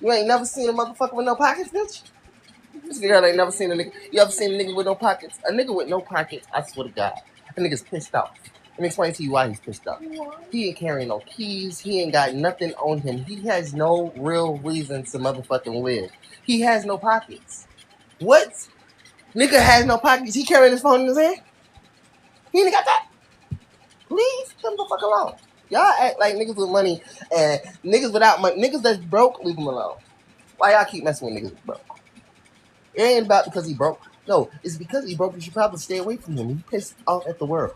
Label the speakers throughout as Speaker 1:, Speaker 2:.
Speaker 1: You ain't never seen a motherfucker with no pockets, bitch? This girl ain't never seen a nigga. You ever seen a nigga with no pockets? A nigga with no pockets, I swear to God. A nigga's pissed off. Let me explain to you why he's pissed off. He ain't carrying no keys. He ain't got nothing on him. He has no real reason to motherfucking live. He has no pockets. What? Nigga has no pockets. He carrying his phone in his hand? He ain't got that? Please, leave him the fuck alone. Y'all act like niggas with money and niggas without money. Niggas that's broke, leave them alone. Why y'all keep messing with niggas that's broke? It ain't about because he broke. No, it's because he broke. You should probably stay away from him. He pissed off at the world.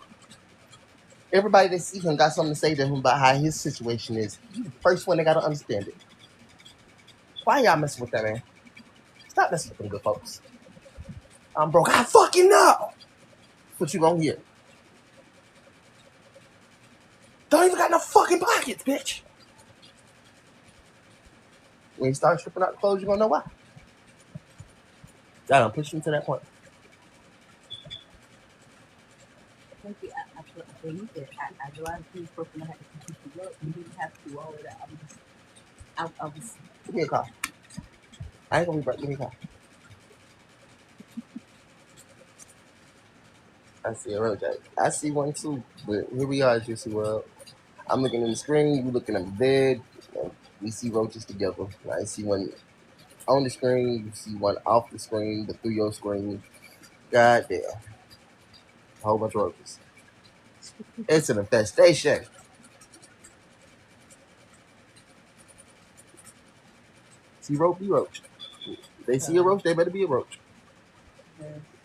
Speaker 1: Everybody that sees him got something to say to him about how his situation is. He's the first one that got to understand it. Why y'all messing with that man? Stop messing with them good folks. I'm broke. I fucking know. That's what you gonna hear. Don't even got no fucking pockets, bitch. When you start stripping out the clothes, you gonna know why. Y'all done push him to that point.
Speaker 2: I believe it. I realized he was supposed to have to look, and he didn't have to do all of that. I was.
Speaker 1: Give me a call. I ain't gonna be broke. Give me a call. I see a road jack. I see one too, but here we are, Juicy World. I'm looking in the screen, you looking at the bed. We see roaches together. I see one on the screen, you see one off the screen, but through your screen. God damn. A whole bunch of roaches. It's an infestation. See roach, be roach. If they see a roach, they better be a roach.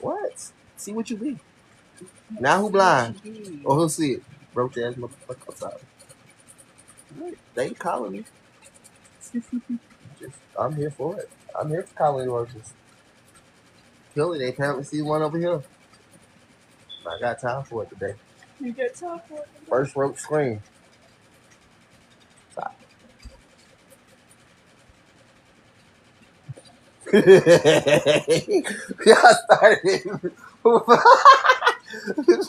Speaker 1: What? See what you be. Now who blind? Or who'll see it? Roach ass motherfucker outside. They calling me. I'm here for it. I'm here for calling roaches. Kill it. They apparently see one over here. I got time for it today.
Speaker 2: You get time for it.
Speaker 1: First roach scream. Y'all started it.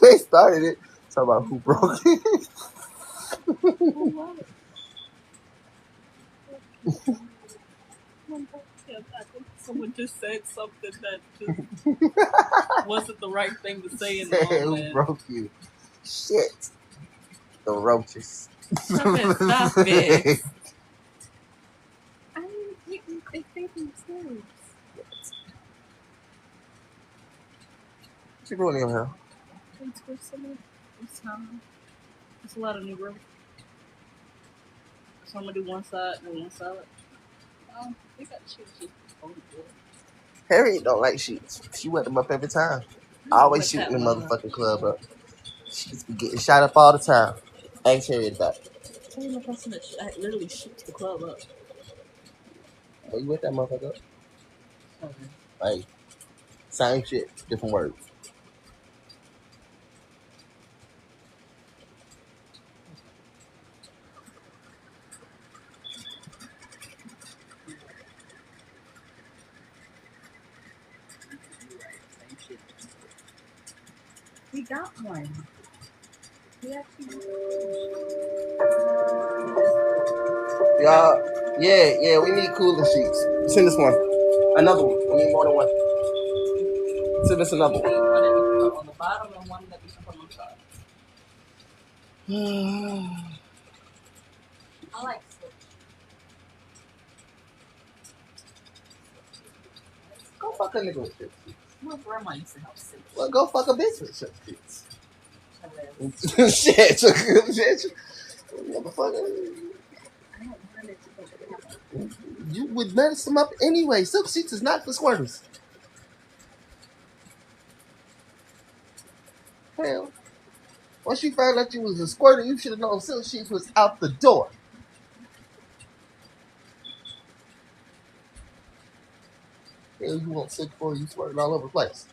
Speaker 1: They started it. Talk about who broke it.
Speaker 2: I think someone just said something that just wasn't the right thing to say in the moment.
Speaker 1: Who broke you? Shit. The roaches.
Speaker 2: Stop it. I mean, they think themselves.
Speaker 1: What you doing in here?
Speaker 2: It's a lot of new growth. So I'm gonna do one side and one side. We got sheets on the board.
Speaker 1: Harriet don't like sheets. She wet them up every time. Always shooting the motherfucking club up. She just be getting shot up all the time. Ask Harriet about it.
Speaker 2: I'm the person that literally shoots the club up.
Speaker 1: Where you with that motherfucker?
Speaker 2: Okay.
Speaker 1: Like, same shit, different words.
Speaker 2: We got one.
Speaker 1: Y'all, yeah, we need cooler sheets. Send us one. Another one. We need more than one. Send us another one.
Speaker 2: On the bottom and one that we can put on the top. I like Switch.
Speaker 1: Go fuck a nigga with shit.
Speaker 2: My grandma used to help Switch.
Speaker 1: Well, go fuck a bitch with shit. Shit, motherfucker. You would mess them up anyway. Silk sheets is not for squirters. Hell, once you found out you was a squirter, you should have known silk sheets was out the door. Hell, you want silk for you squirting all over the place.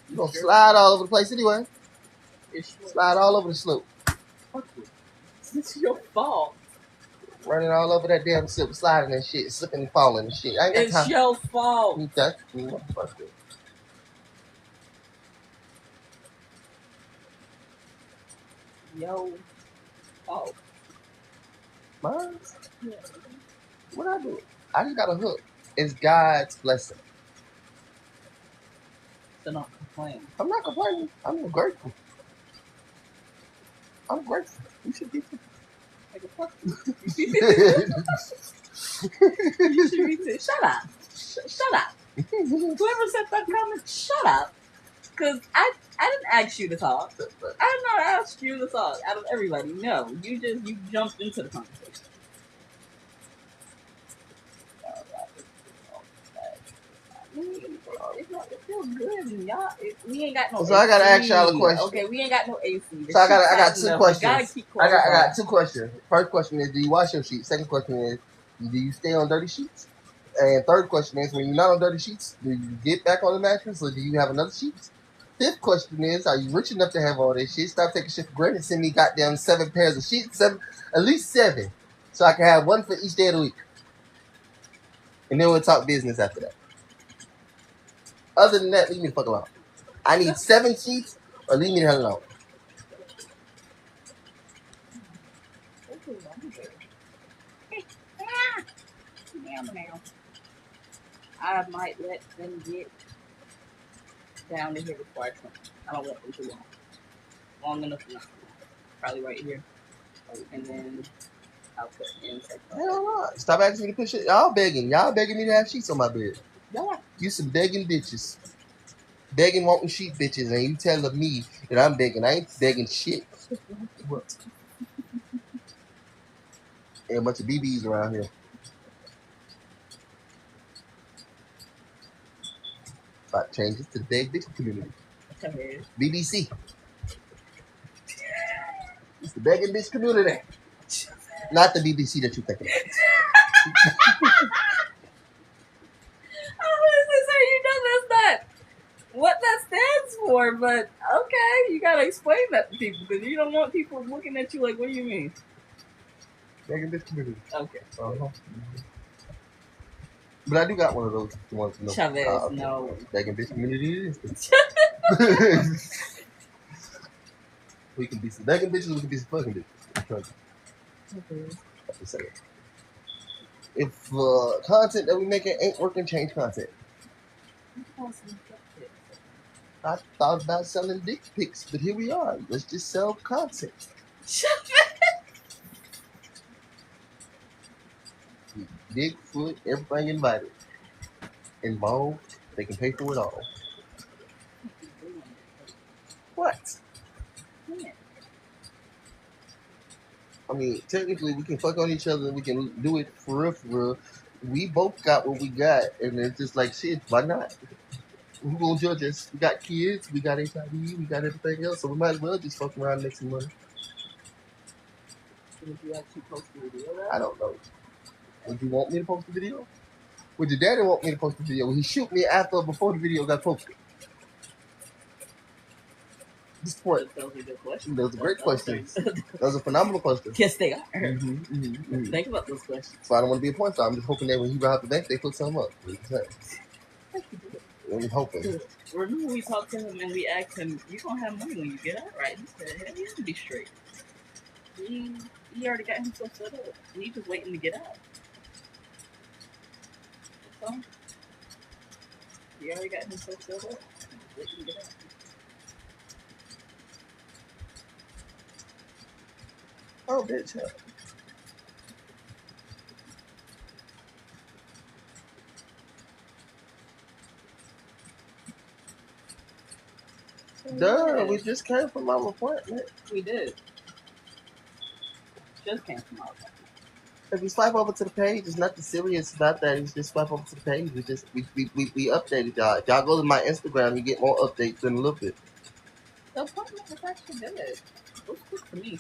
Speaker 1: You gonna slide all over the place anyway. Slide all over the slope.
Speaker 2: It's your fault.
Speaker 1: Running all over that damn silk, sliding and shit, slipping and falling and shit. I ain't got
Speaker 2: It's
Speaker 1: time.
Speaker 2: your fault.
Speaker 1: That's motherfucker.
Speaker 2: Yo. Oh.
Speaker 1: Mine?
Speaker 2: Yeah.
Speaker 1: What I do? I just got a hook. It's God's blessing.
Speaker 2: So don't complain.
Speaker 1: I'm not complaining. I'm grateful. I'm grateful. You should be too.
Speaker 2: Like a fuck. You should be too. Shut up. Shut up. Whoever said that comment, shut up. Because I didn't ask you to talk. I did not ask you to talk out of everybody. No, you jumped into the conversation. It feels good, y'all. We ain't got no.
Speaker 1: So
Speaker 2: AC.
Speaker 1: I gotta ask y'all a question.
Speaker 2: Okay, we ain't got no AC.
Speaker 1: So I got two
Speaker 2: enough.
Speaker 1: questions.
Speaker 2: Gotta keep
Speaker 1: I got two questions. First question is, do you wash your sheets? Second question is, do you stay on dirty sheets? And third question is, when you're not on dirty sheets, do you get back on the mattress or do you have another sheet? Fifth question is, are you rich enough to have all this shit? Stop taking shit for granted. Send me goddamn 7 pairs of sheets, at least 7, so I can have one for each day of the week. And then we'll talk business after that. Other than that, leave me the fuck alone. I need 7 sheets or leave me the hell alone.
Speaker 2: I might let them get down to here before I come. I don't want them too long. Long enough enough. Probably right here. And then I'll put in.
Speaker 1: Hell no. Stop asking me to put shit. Y'all begging me to have sheets on my bed.
Speaker 2: Yeah.
Speaker 1: You some begging bitches. Begging, wanting sheet bitches, and you telling me that I'm begging. I ain't begging shit. What? And a bunch of BBs around here. About changes to the beg bitch community. BBC. It's the begging bitch community. Not the BBC that you think of.
Speaker 2: You know that's not what that stands for, but okay, you gotta explain that to people because you don't want people looking at you like, what do you mean?
Speaker 1: Begging bitch community.
Speaker 2: Okay.
Speaker 1: Uh-huh. But I do got one of those ones. No.
Speaker 2: Chavez, no.
Speaker 1: Begging bitch community is. We can be some begging bitches, we can be some fucking bitches. That's to say it. If content that we making ain't working, change content. I thought about selling dick pics, but here we are. Let's just sell content. Bigfoot, everything invited. Involved, they can pay for it all. What? I mean, technically, we can fuck on each other. We can do it for real, for real. We both got what we got, and it's just like, shit, why not? Who gonna judge us? We got kids, we got HIV, we got everything else, so we might as well just fuck around and make some money.
Speaker 2: Would you actually post the video?
Speaker 1: I don't know. Would you want me to post the video? Would your daddy want me to post the video? Would he shoot me after or before the video got posted? This point.
Speaker 2: Those are good questions.
Speaker 1: Those are great questions. Those are phenomenal questions.
Speaker 2: Yes, they are.
Speaker 1: Mm-hmm.
Speaker 2: Think about those questions.
Speaker 1: So I don't want to be a point star. I'm just hoping that when he robbed the bank, they put something up. I'm hoping.
Speaker 2: Remember we talked to him and we asked him, "You gonna have money when you get out, right?" He said, "Hell, you have to be straight." He already got himself set up. And he's just waiting to get out. So he already got himself set up. Waiting to get out.
Speaker 1: Oh, bitch. Duh, we just came from our appointment.
Speaker 2: We did. Just came from our appointment.
Speaker 1: If you swipe over to the page, it's nothing serious about that. It's just swipe over to the page. We updated y'all. If y'all go to my Instagram, you get more updates in a little bit.
Speaker 2: The appointment was actually good. It was quick for me.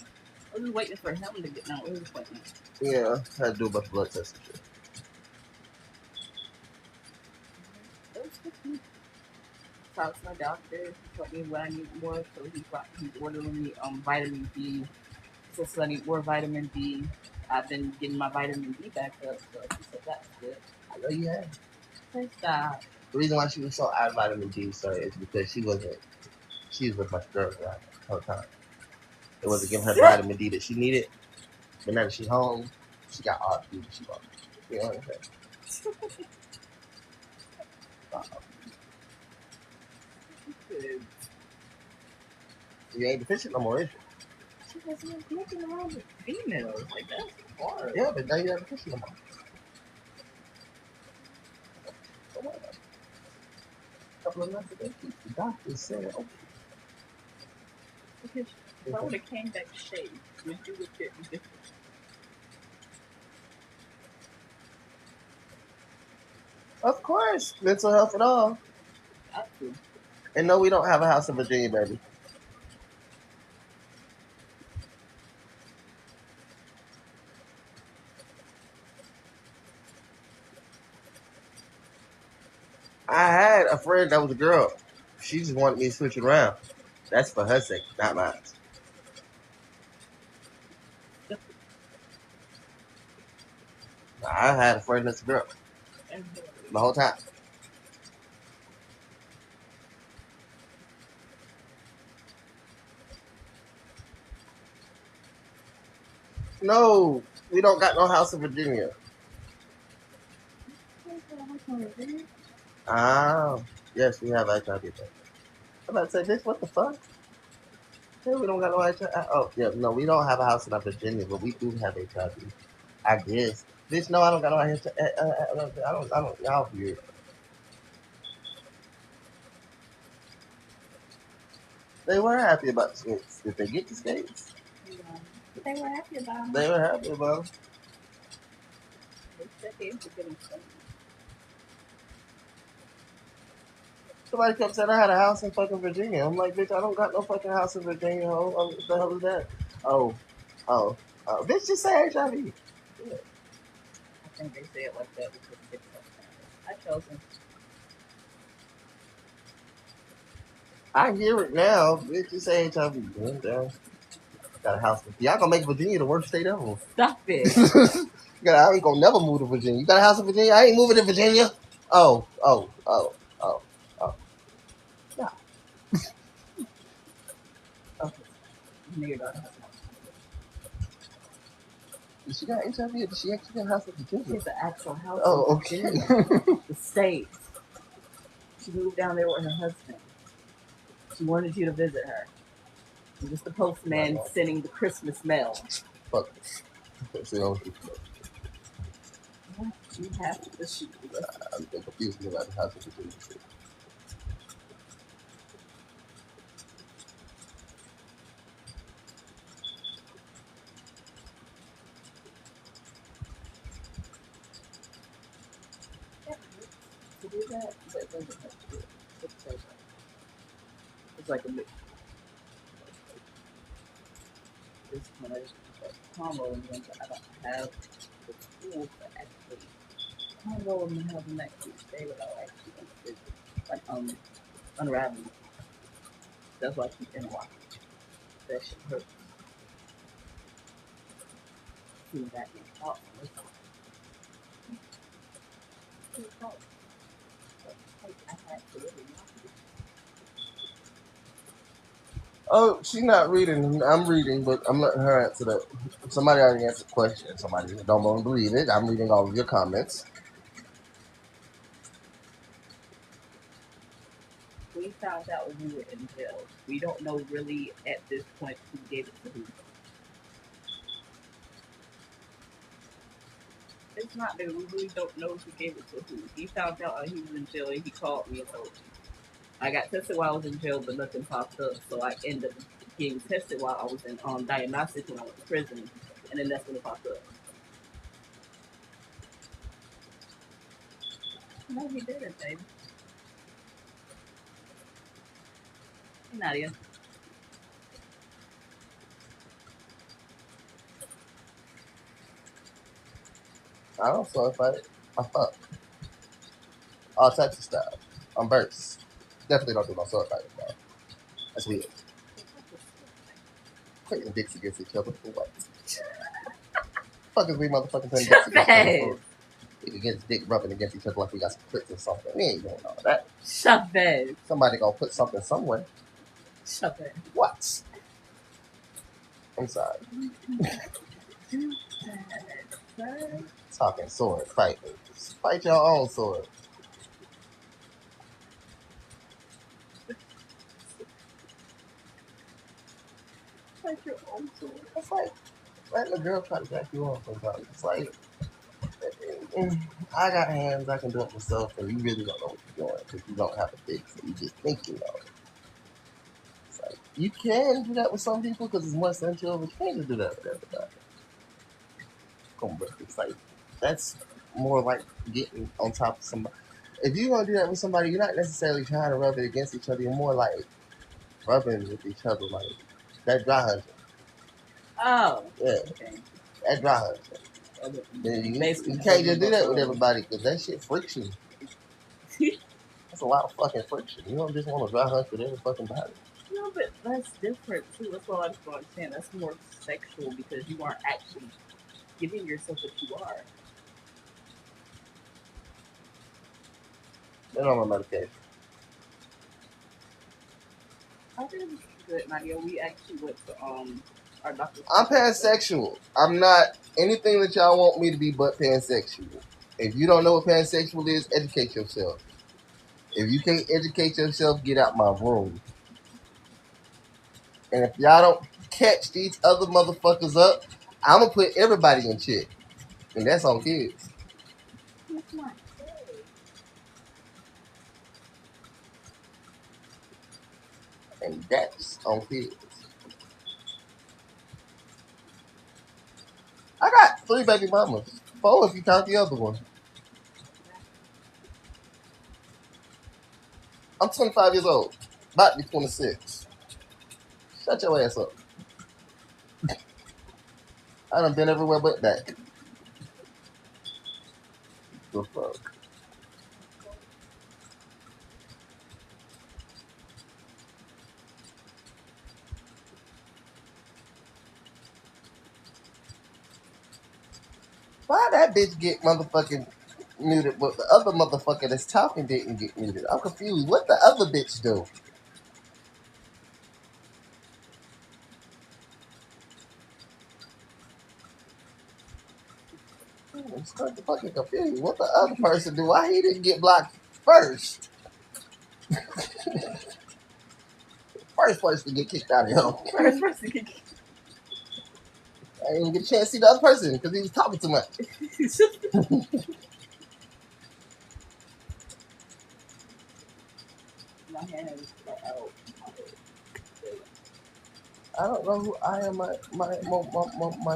Speaker 2: I was waiting for him to get down with his appointment.
Speaker 1: Yeah, I had to do a bunch of blood tests and shit.
Speaker 2: It was quick for me. Talked to my doctor. He told me what I need more, so he's ordering me vitamin D. So I need more vitamin D. I've been getting my vitamin D back up, so he said that's good.
Speaker 1: I know you have.
Speaker 2: Thanks, God.
Speaker 1: The reason why she was so out of vitamin D, sir, is because she was with my girl the whole time. It wasn't giving her the vitamin D that she needed. But now that she's home, She got odd beauty. She wants. You know what I'm saying? You ain't deficient no more, is you?
Speaker 2: She wasn't looking around with females. Like, that's hard.
Speaker 1: Yeah, but now you ain't deficient no more. So what? A couple of months ago, the doctor said, okay.
Speaker 2: Because if I would have came back shaved, would you have been different?
Speaker 1: Of course, mental health and all.
Speaker 2: Got to.
Speaker 1: And no, we don't have a house in Virginia, baby. I had a friend that was a girl. She just wanted me to switch it around. That's for her sake, not mine. I had a friend that's a girl the whole time. No, we don't got no house in Virginia. Ah, yes, we have HIV. I'm about to say, bitch, what the fuck? Yeah, we don't got no HIV. Oh, yeah, no, we don't have a house in Virginia, but we do have HIV. I guess. Bitch, no, I don't got no HIV. I don't, y'all weird. They were happy about the skates. Did they get the skates?
Speaker 2: Yeah. They were happy about them.
Speaker 1: They were happy about them.
Speaker 2: They said they were getting some.
Speaker 1: Somebody kept saying I had a house in fucking Virginia. I'm like, bitch, I don't got no fucking house in Virginia. Ho. What the hell is that? Oh. Bitch, just say HIV.
Speaker 2: Yeah. I think they say it like that because they I chose them.
Speaker 1: I hear it now. Bitch, just say HIV. Damn. Got a house. Y'all gonna make Virginia the worst state ever.
Speaker 2: Stop it.
Speaker 1: I ain't gonna never move to Virginia. You got a house in Virginia? I ain't moving to Virginia. Oh.
Speaker 2: Stop. Okay. Nigga don't have
Speaker 1: Did she got HIV or did she actually got a house in Virginia?
Speaker 2: She's an actual house.
Speaker 1: Oh, okay.
Speaker 2: The States. She moved down there with her husband. She wanted you to visit her. You're just the postman sending the Christmas mail.
Speaker 1: Fuck. So,
Speaker 2: you have to shoot.
Speaker 1: I'm confused about the house in Virginia.
Speaker 2: To do that, it's like a mix. This one I just combo and then I don't have the tools to actually combo and have them actually stay without actually like unraveling. That's why I keep in watch. That shit hurts. Seeing that in thought.
Speaker 1: Oh, she's not reading. I'm reading, but I'm letting her answer that. Somebody already answered the question. Somebody don't want to believe it. I'm reading all of your comments.
Speaker 2: We found out when we were in jail. We don't know really at this point who gave it to who. It's not that we really don't know who gave it to who. He found out while he was in jail and he called me and told me. I got tested while I was in jail, but nothing popped up. So I ended up getting tested while I was in diagnostics when I went to prison, and then that's when it popped up. No, he didn't, baby. Hey, Nadia.
Speaker 1: I don't sword fight. I fuck. All types of stuff. I'm burst. Definitely don't do no sword fighting, bro. That's weird. Putting dicks against each other for what? Fuck is we motherfucking putting dicks against each other for? Against dick rubbing against each other like we got some clips or something. We ain't doing all that.
Speaker 2: Shut that.
Speaker 1: Somebody gonna put something somewhere.
Speaker 2: Shut that.
Speaker 1: What? I'm sorry.
Speaker 2: Okay.
Speaker 1: Talking sword fight. Fight your own sword.
Speaker 2: Like your own sword.
Speaker 1: It's like letting a girl try to jack you off sometimes. It's like I got hands, I can do it myself, and you really don't know what you're doing because you don't have a dick, so you just think you know. It's like you can do that with some people because it's more sensual, but you can't just do that with everybody. Come on, bro. It's like that's more like getting on top of somebody. If you're gonna do that with somebody, you're not necessarily trying to rub it against each other. You're more like rubbing with each other, like that dry hunting.
Speaker 2: Oh.
Speaker 1: Yeah,
Speaker 2: Okay.
Speaker 1: that dry hunting. You can't just do that with everybody because that shit friction. That's a lot of fucking friction. You don't just want to dry hunt with every fucking body.
Speaker 2: No, but that's different too. That's what I just don't understand. That's more sexual because you aren't actually giving yourself what you are.
Speaker 1: They're on my medication.
Speaker 2: I think it's good, Nadia. We actually went to our doctor's.
Speaker 1: I'm pansexual. I'm not anything that y'all want me to be but pansexual. If you don't know what pansexual is, educate yourself. If you can't educate yourself, get out my room. And if y'all don't catch these other motherfuckers up, I'm gonna put everybody in check. And that's on kids.
Speaker 2: That's not gay.
Speaker 1: And that's on kids. I got 3 baby mamas. 4 if you count the other one. I'm 25 years old. About to be 26. Shut your ass up. I done been everywhere but that. The fuck? Why that bitch get motherfucking muted, but the other motherfucker that's talking didn't get muted? I'm confused. What the other bitch do? I'm starting to fucking confused. What the other person do? Why he didn't get blocked first? First person to get kicked out of him.
Speaker 2: First person can
Speaker 1: I didn't even get a chance to see the other person because he was talking too much.
Speaker 2: my hands are out.
Speaker 1: I don't know who I am. My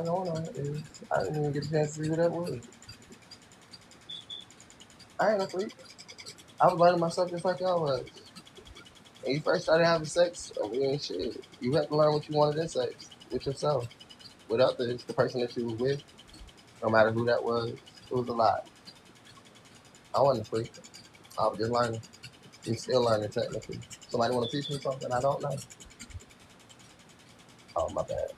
Speaker 1: owner is. I didn't even get a chance to see who that was. I ain't asleep. I was learning myself just like y'all was. When you first started having sex, we ain't shit. You have to learn what you wanted in sex with yourself. With others, the person that you was with, no matter who that was, it was a lot. I wasn't asleep. I was just learning. I'm still learning technically. Somebody want to teach me something I don't know? Oh, my bad.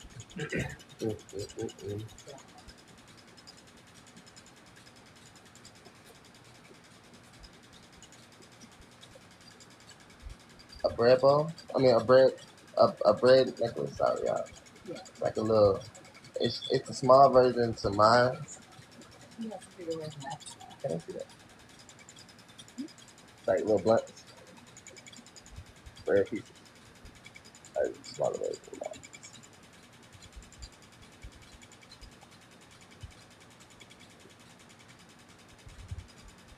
Speaker 1: A bread bowl? I mean, a bread necklace. Sorry, y'all.
Speaker 2: Yeah.
Speaker 1: Like a little. It's a small version to mine.
Speaker 2: You have to figure it out.
Speaker 1: Can I see that? Like little blunts, bread pieces. Like smaller version of mine.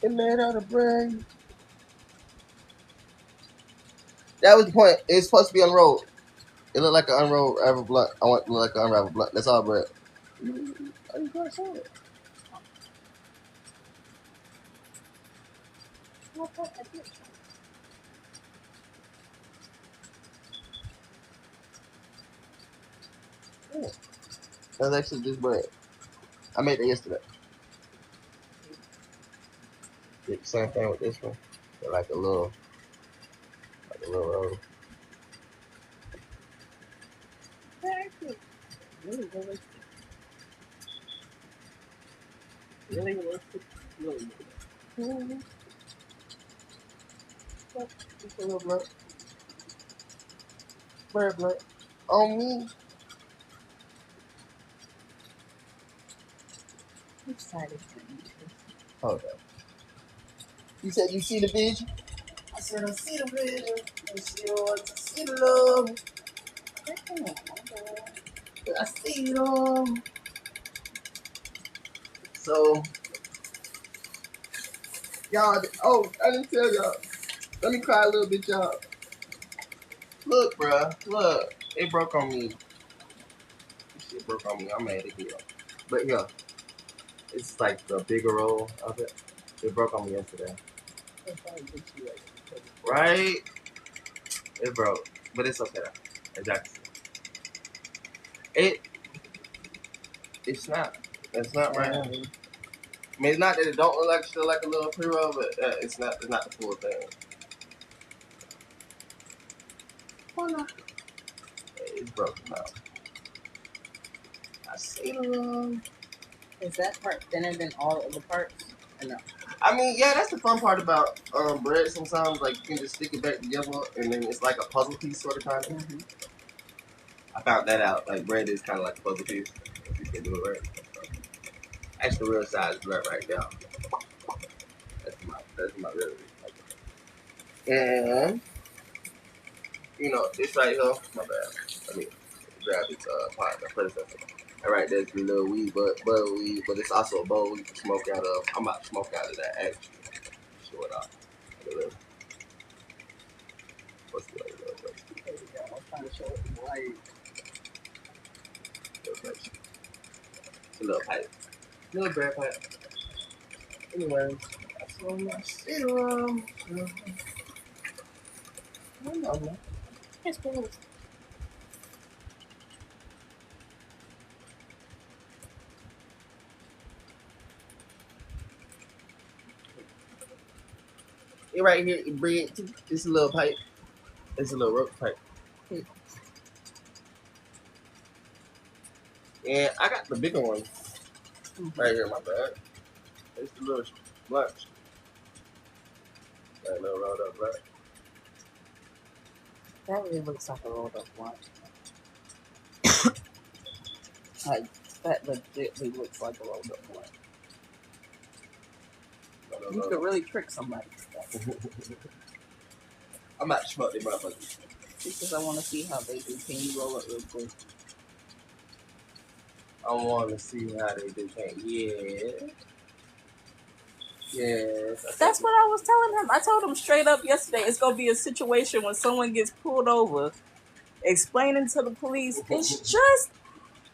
Speaker 1: It made out of bread. That was the point. It's supposed to be unrolled. It looked like an unraveled blunt. I want it to look like an unraveled blunt. That's all bread. Are you gonna show it? Yeah. That's actually just bread. I made that yesterday. Did the same thing with this one. But like a little roll.
Speaker 2: Really realistic. Really realistic. Really realistic.
Speaker 1: Just a little blunt. Bread blunt. On me.
Speaker 2: Which side is it?
Speaker 1: Hold up. You said you see the vision? I said I see the vision. I see the love. I see it all. So, y'all, oh, I didn't tell y'all. Let me cry a little bit, y'all. Look, bruh, look. It broke on me. This shit broke on me. I'm mad at you. But yeah, it's like the bigger roll of it. It broke on me yesterday. Right? It broke. But it's okay. Exactly. It, it's not. It's not right. I mean, it's not that it don't look like still like a little pre-roll, but it's not the full thing. Why not? It's broken now. I see the
Speaker 2: Is that part thinner than all of the parts? Or no?
Speaker 1: I mean, yeah, that's the fun part about bread. Sometimes, like, you can just stick it back together, and then it's like a puzzle piece, sort of kind of.
Speaker 2: Mm-hmm.
Speaker 1: I found that out. Like, bread is kind of like a puzzle piece if you can do it right. That's the real size bread right now. That's my real. And you know, this right here. My bad. Let me grab this part, the predecessor. All right, there's the little weed, but weed, but it's also a bowl you can smoke out of. I'm about to smoke out of that actually. Show it off. What's the other little place?
Speaker 2: There we go. I was trying to show it right.
Speaker 1: It's a little pipe. Little bread pipe. Anyway, that's what my serum. I don't know, man.
Speaker 2: Yes, please.
Speaker 1: It right here, bread. It's a little pipe. It's a little rope pipe. And I got the bigger one right here in my bag. It's the little lunch. That little rolled up lunch.
Speaker 2: That really looks like a rolled up one. Like, that legitly looks like a rolled up one. You could really trick somebody with that.
Speaker 1: I'm not smoke them motherfuckers.
Speaker 2: Because I want to see how they do. Can you roll it real quick?
Speaker 1: I want to see how they do. Yeah. Yes.
Speaker 2: That's what I was telling him. I told him straight up yesterday, it's going to be a situation when someone gets pulled over, explaining to the police, it's just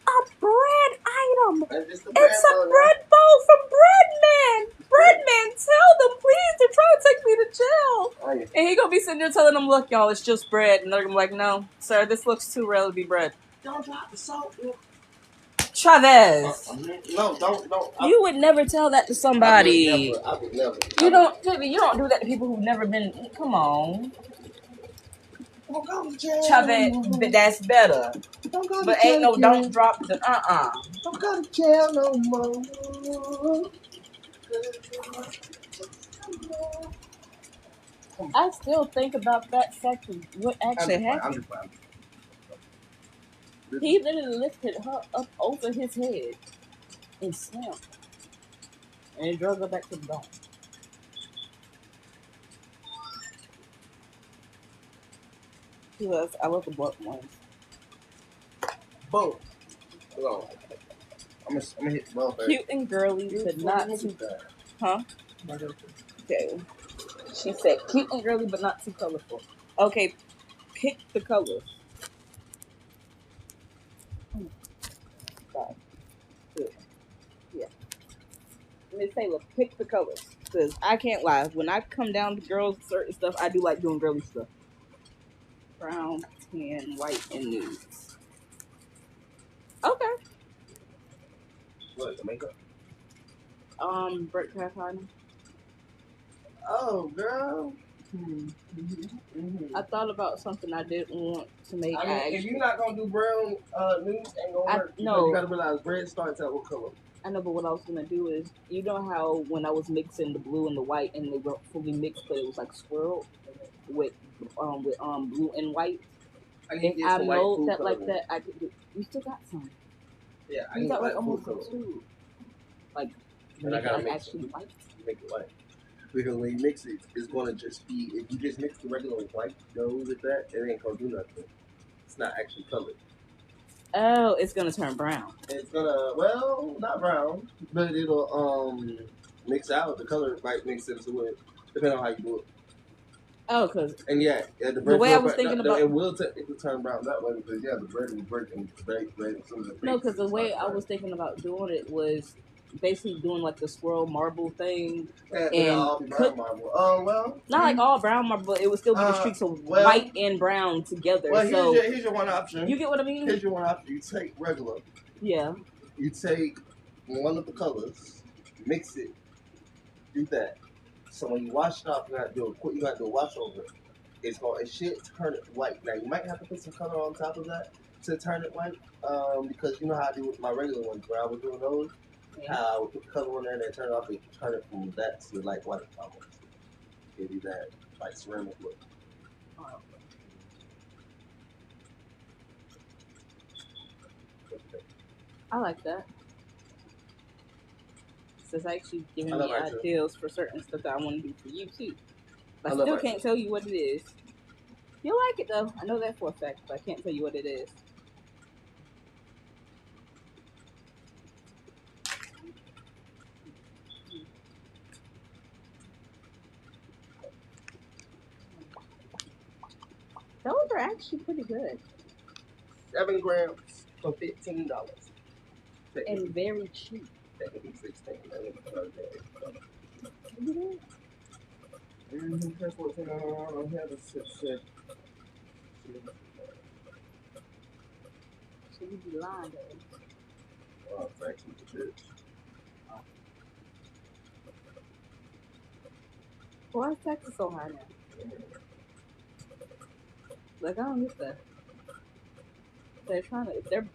Speaker 2: a bread item. It's a bread bowl from Breadman. Breadman, tell them, please, they're trying to take me to jail.
Speaker 1: Oh, yeah.
Speaker 2: And he going to be sitting there telling them, look, y'all, it's just bread. And they're going to be like, no, sir, this looks too rare to be bread.
Speaker 1: Don't drop the salt.
Speaker 2: Chavez.
Speaker 1: No, don't.
Speaker 2: You would never tell that to somebody.
Speaker 1: I would never.
Speaker 2: You don't do that to people who've never been. Come on,
Speaker 1: Don't go to jail.
Speaker 2: Chavez. That's better.
Speaker 1: Don't go to
Speaker 2: But
Speaker 1: jail.
Speaker 2: ain't no. Don't drop the.
Speaker 1: Don't go to jail no more.
Speaker 2: I still think about that fact of what actually happened. He literally lifted her up over his head and slammed, and drug her back to the dome. He was. I love the blunt ones.
Speaker 1: Boom. Hold on. I'm gonna hit the ball first.
Speaker 2: Cute and girly, but not too. Huh? Okay. She said cute and girly, but not too colorful. Okay, pick the colors. Yeah. Miss Taylor, pick the colors. Because I can't lie. When I come down to girls certain stuff, I do like doing girly stuff. Brown, tan, white, and nudes. Okay.
Speaker 1: What, the makeup?
Speaker 2: Brett Craft Harden.
Speaker 1: Oh, girl.
Speaker 2: I thought about something I didn't want to make.
Speaker 1: I mean, if you're not gonna do brown nudes, ain't gonna work.
Speaker 2: No.
Speaker 1: You gotta realize bread starts out with color.
Speaker 2: I know, but what I was gonna do is, you know how when I was mixing the blue and the white, and they weren't fully mixed, but it was like swirled with blue and white. If I mold that like that, I could do. You still got some.
Speaker 1: Yeah, I
Speaker 2: you
Speaker 1: need
Speaker 2: got like
Speaker 1: like
Speaker 2: almost
Speaker 1: food color.
Speaker 2: two. Like,
Speaker 1: And I
Speaker 2: make it
Speaker 1: gotta
Speaker 2: like
Speaker 1: mix
Speaker 2: actually white.
Speaker 1: Make it white. Because when you mix it, it's gonna just be, if you just mix the regular white dough with that, it ain't gonna do nothing. It's not actually colored.
Speaker 2: Oh, it's gonna turn brown.
Speaker 1: It's gonna, well, not brown, but it'll mix out. The color might mix into it, depending on how you do it.
Speaker 2: Oh, because
Speaker 1: And yeah, the bread
Speaker 2: the way I
Speaker 1: will
Speaker 2: was
Speaker 1: break-
Speaker 2: thinking
Speaker 1: no,
Speaker 2: about
Speaker 1: it will turn brown that way because yeah, the bread will break and break as soon as it
Speaker 2: no,
Speaker 1: bakes,
Speaker 2: because the
Speaker 1: it
Speaker 2: way
Speaker 1: starts
Speaker 2: I
Speaker 1: burning.
Speaker 2: was thinking about doing it was basically doing like the swirl marble thing,
Speaker 1: Yeah,
Speaker 2: and
Speaker 1: they'll all be brown marble. Oh well,
Speaker 2: not like all brown marble, but it would still be the streaks of
Speaker 1: well-
Speaker 2: white and brown together.
Speaker 1: well,
Speaker 2: so
Speaker 1: here's your one option.
Speaker 2: you get what I mean?
Speaker 1: Here's your one option. You take regular.
Speaker 2: Yeah.
Speaker 1: You take one of the colors, mix it, do that. So when you wash it off, you gotta do a wash over it. It should turn it white. Now you might have to put some color on top of that to turn it white. Because you know how I do with my regular ones where I was doing those.
Speaker 2: Yeah.
Speaker 1: How I would put color on there and then turn it off and turn it from that to like white almost. Give you that like ceramic look.
Speaker 2: I like that. So it's actually giving
Speaker 1: I love
Speaker 2: me
Speaker 1: art too.
Speaker 2: ideas for certain stuff that I want to do for you too. But
Speaker 1: I
Speaker 2: I
Speaker 1: love
Speaker 2: still
Speaker 1: art
Speaker 2: can't
Speaker 1: too.
Speaker 2: tell you what it is. You'll like it though. I know that for a fact, but I can't tell you what it is. Those are actually pretty good
Speaker 1: 7 grams for $15.
Speaker 2: and very cheap.
Speaker 1: Technically 16.
Speaker 2: So you be lying though.
Speaker 1: Oh, thanks for the bitch.
Speaker 2: Why is taxes so high now? Like I don't get that. They're trying to. If they're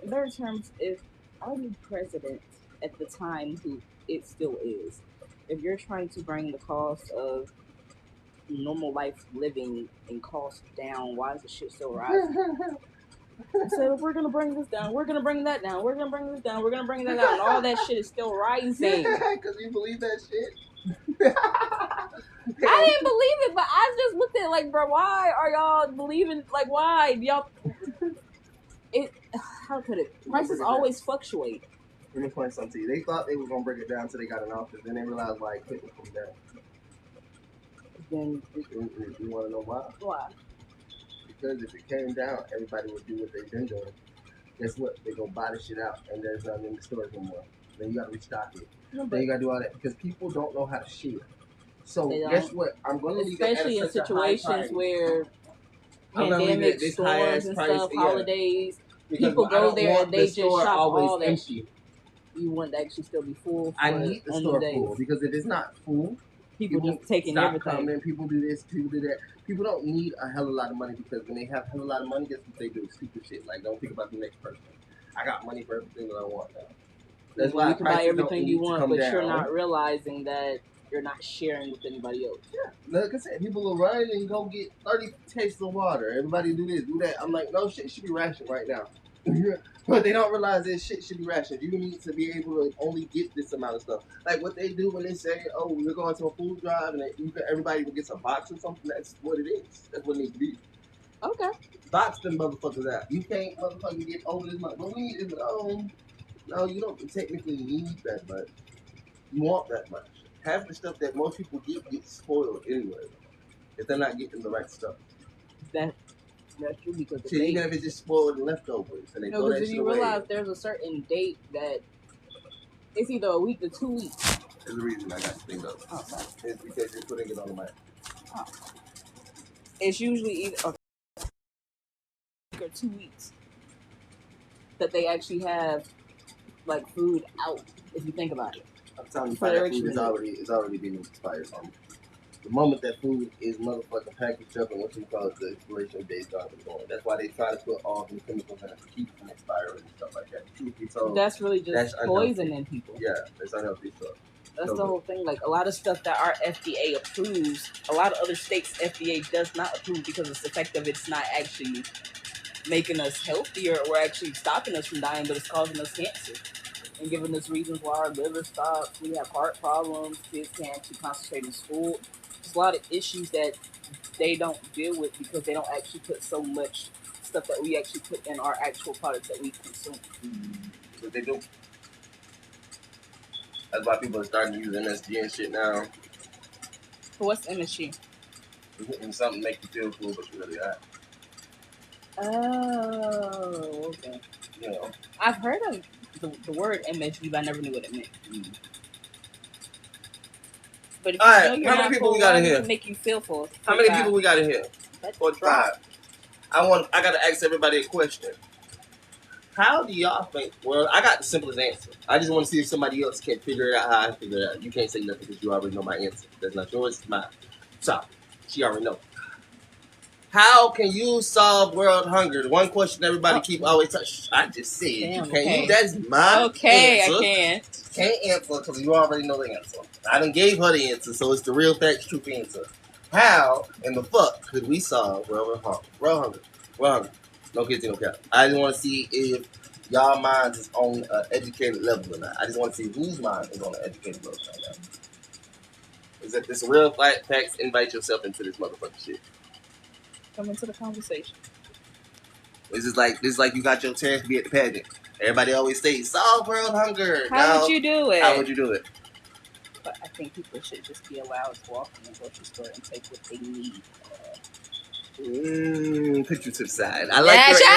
Speaker 2: in better terms, if our new president at the time, who it still is, if you're trying to bring the cost of normal life living and cost down, why is the shit still rising? I said, we're gonna bring this down, we're gonna bring that down, we're gonna bring this down, we're gonna bring that down, and all that shit is still rising.
Speaker 1: Because you believe that shit?
Speaker 2: I didn't believe it, but I just looked at it like, bro, why are y'all believing? Like, why y'all? How to put it? Prices always fluctuate.
Speaker 1: Let me point something to you. They thought they were gonna break it down until they got an office, then they realized why it couldn't come down.
Speaker 2: Then
Speaker 1: You want to know why?
Speaker 2: why?
Speaker 1: Because if it came down, everybody would do what they've been doing. Guess what? They're gonna buy the shit out, and there's nothing in the stores no more. Then you gotta restock it.
Speaker 2: No,
Speaker 1: Then you gotta do all that because people don't know how to share. So
Speaker 2: They don't.
Speaker 1: guess what? I'm gonna leave it at
Speaker 2: especially in
Speaker 1: such a high
Speaker 2: situations
Speaker 1: price.
Speaker 2: where
Speaker 1: I'm gonna leave it
Speaker 2: pandemic
Speaker 1: at this high
Speaker 2: storms
Speaker 1: ass
Speaker 2: and
Speaker 1: price,
Speaker 2: stuff,
Speaker 1: yeah.
Speaker 2: holidays,
Speaker 1: Because
Speaker 2: people
Speaker 1: I
Speaker 2: go
Speaker 1: don't
Speaker 2: there
Speaker 1: want
Speaker 2: and
Speaker 1: the
Speaker 2: they just
Speaker 1: store
Speaker 2: shop
Speaker 1: always
Speaker 2: all that
Speaker 1: empty.
Speaker 2: you want to actually still be full.
Speaker 1: I need the
Speaker 2: on
Speaker 1: store
Speaker 2: days.
Speaker 1: full because if it's not full,
Speaker 2: People just taking
Speaker 1: stop
Speaker 2: everything.
Speaker 1: coming. People do this, people do that. People don't need a hell of a lot of money because when they have a hell of a lot of money, guess what they do? Stupid shit. Like, don't think about the next person. I got money for everything that I want now. That's why
Speaker 2: you can buy
Speaker 1: prices
Speaker 2: everything
Speaker 1: don't
Speaker 2: you
Speaker 1: need to
Speaker 2: want,
Speaker 1: come
Speaker 2: but
Speaker 1: down.
Speaker 2: you're not realizing that you're not sharing with anybody else.
Speaker 1: Yeah, like I said, people will run and go get 30 tastes of water. Everybody do this, do that. I'm like, no, shit should be rationed right now. But they don't realize that shit should be rationed. You need to be able to only get this amount of stuff. Like what they do when they say, oh, we're going to a food drive and everybody gets a box or something, that's what it is. That's what it needs to be.
Speaker 2: Okay.
Speaker 1: Box them motherfuckers out. You can't motherfucking get over this much. But we need no, you don't technically need that much. You want that much. Half the stuff that most people get spoiled anyway. If they're not getting the right stuff.
Speaker 2: That's true because
Speaker 1: See, even if it's just spoiled and leftovers and they
Speaker 2: no,
Speaker 1: throw that
Speaker 2: because if
Speaker 1: shit
Speaker 2: you
Speaker 1: away.
Speaker 2: realize there's a certain date that it's either a week or 2 weeks.
Speaker 1: There's a reason I got to think of.
Speaker 2: Oh, sorry.
Speaker 1: It's because you're putting it on the mic.
Speaker 2: Oh. It's usually either a week or 2 weeks that they actually have like food out. If you think about it,
Speaker 1: I'm telling you,
Speaker 2: For
Speaker 1: that
Speaker 2: their
Speaker 1: food is already being expired from. The moment that food is motherfucking packaged up and what you call it, the expiration date is already going. That's why they try to put all the chemicals in it to keep it from expiring and stuff like that. Truth be told,
Speaker 2: that's really just
Speaker 1: that's
Speaker 2: poisoning people.
Speaker 1: yeah, that's unhealthy stuff.
Speaker 2: That's the whole thing. Like a lot of stuff that our FDA approves, a lot of other states' FDA does not approve because it's the fact of it's not actually making us healthier or actually stopping us from dying, but it's causing us cancer. and giving us reasons why our liver stops. We have heart problems. Kids can't actually concentrate in school. There's a lot of issues that they don't deal with because they don't actually put so much stuff that we actually put in our actual products that we consume.
Speaker 1: What they do. That's why people are starting to use MSG and shit now.
Speaker 2: So what's MSG?
Speaker 1: And something to make you feel cool, but you really are.
Speaker 2: Oh, okay.
Speaker 1: You know.
Speaker 2: I've heard of the word MSG, but I never knew what it meant. But if
Speaker 1: Alright,
Speaker 2: you know
Speaker 1: how
Speaker 2: you're
Speaker 1: many
Speaker 2: not
Speaker 1: people
Speaker 2: full,
Speaker 1: we got in
Speaker 2: why
Speaker 1: here?
Speaker 2: does it make you feel full?
Speaker 1: How many people we got in here?
Speaker 2: That's
Speaker 1: 45. I gotta ask everybody a question. How do y'all think? Well, I got the simplest answer. I just want to see if somebody else can figure it out how I figure it out. You can't say nothing because you already know my answer. That's not yours, it's mine. So, she already know. How can you solve world hunger? The one question everybody keep always touch. I just said
Speaker 2: Damn,
Speaker 1: you can't.
Speaker 2: okay.
Speaker 1: That's my
Speaker 2: Okay,
Speaker 1: answer.
Speaker 2: I can.
Speaker 1: Can't answer because you already know the answer. I done gave her the answer, so it's the real facts, truth answer. How in the fuck could we solve world hunger? World hunger. World hunger. No kids, no cap. I just want to see if y'all minds is on an educated level or not. I just want to see whose mind is on an educated level right now. Is that this real facts? Invite yourself into this motherfucking shit.
Speaker 2: Come into the conversation.
Speaker 1: This is like you got your chance to be at the pageant. Everybody always say solve world hunger.
Speaker 2: How would you do it?
Speaker 1: How would you do it?
Speaker 2: But I think people should just be allowed to walk in the grocery store and take what they need.
Speaker 1: Put you to the side. I like your answer.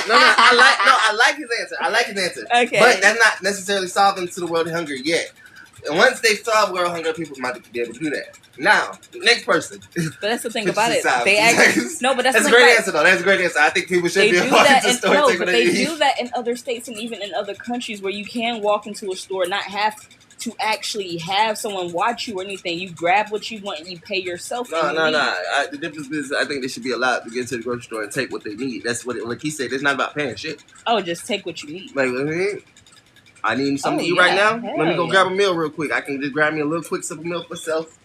Speaker 1: I like his answer. I like his answer.
Speaker 2: Okay.
Speaker 1: But that's not necessarily solving to the world hunger yet. And once they solve world hunger, people might be able to do that. Now, next person.
Speaker 2: But that's the thing
Speaker 1: Put
Speaker 2: about
Speaker 1: you to
Speaker 2: it.
Speaker 1: the side.
Speaker 2: They actually no, but
Speaker 1: that's a great answer though. That's a great answer. I think people should be able to walk into the store and take what they need.
Speaker 2: Do that in other states and even in other countries where you can walk into a store and not have to actually have someone watch you or anything. You grab what you want and you pay yourself.
Speaker 1: No. The difference is I think they should be allowed to get into the grocery store and take what they need. That's what like he said. It's not about paying shit.
Speaker 2: Oh, just take what you need.
Speaker 1: Like, I need something to eat right now. Let me go grab a meal real quick. I can just grab me a little quick simple meal for myself.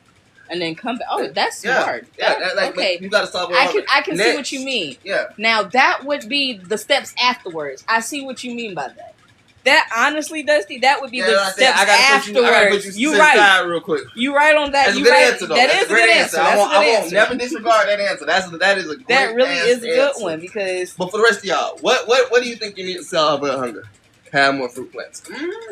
Speaker 2: And then come back. Oh, that's smart.
Speaker 1: Yeah, okay. You gotta solve it.
Speaker 2: I can see what you mean.
Speaker 1: Yeah.
Speaker 2: Now that would be the steps afterwards. I see what you mean by that. That honestly, Dusty, that would be the steps afterwards. You right.
Speaker 1: Real quick.
Speaker 2: You right on that.
Speaker 1: That's
Speaker 2: you
Speaker 1: a good
Speaker 2: right.
Speaker 1: answer, though.
Speaker 2: That is a good answer.
Speaker 1: I won't never disregard that answer. That is a great
Speaker 2: That really is a good
Speaker 1: answer.
Speaker 2: one because.
Speaker 1: But for the rest of y'all, what do you think you need to solve world hunger? Have more fruit plants.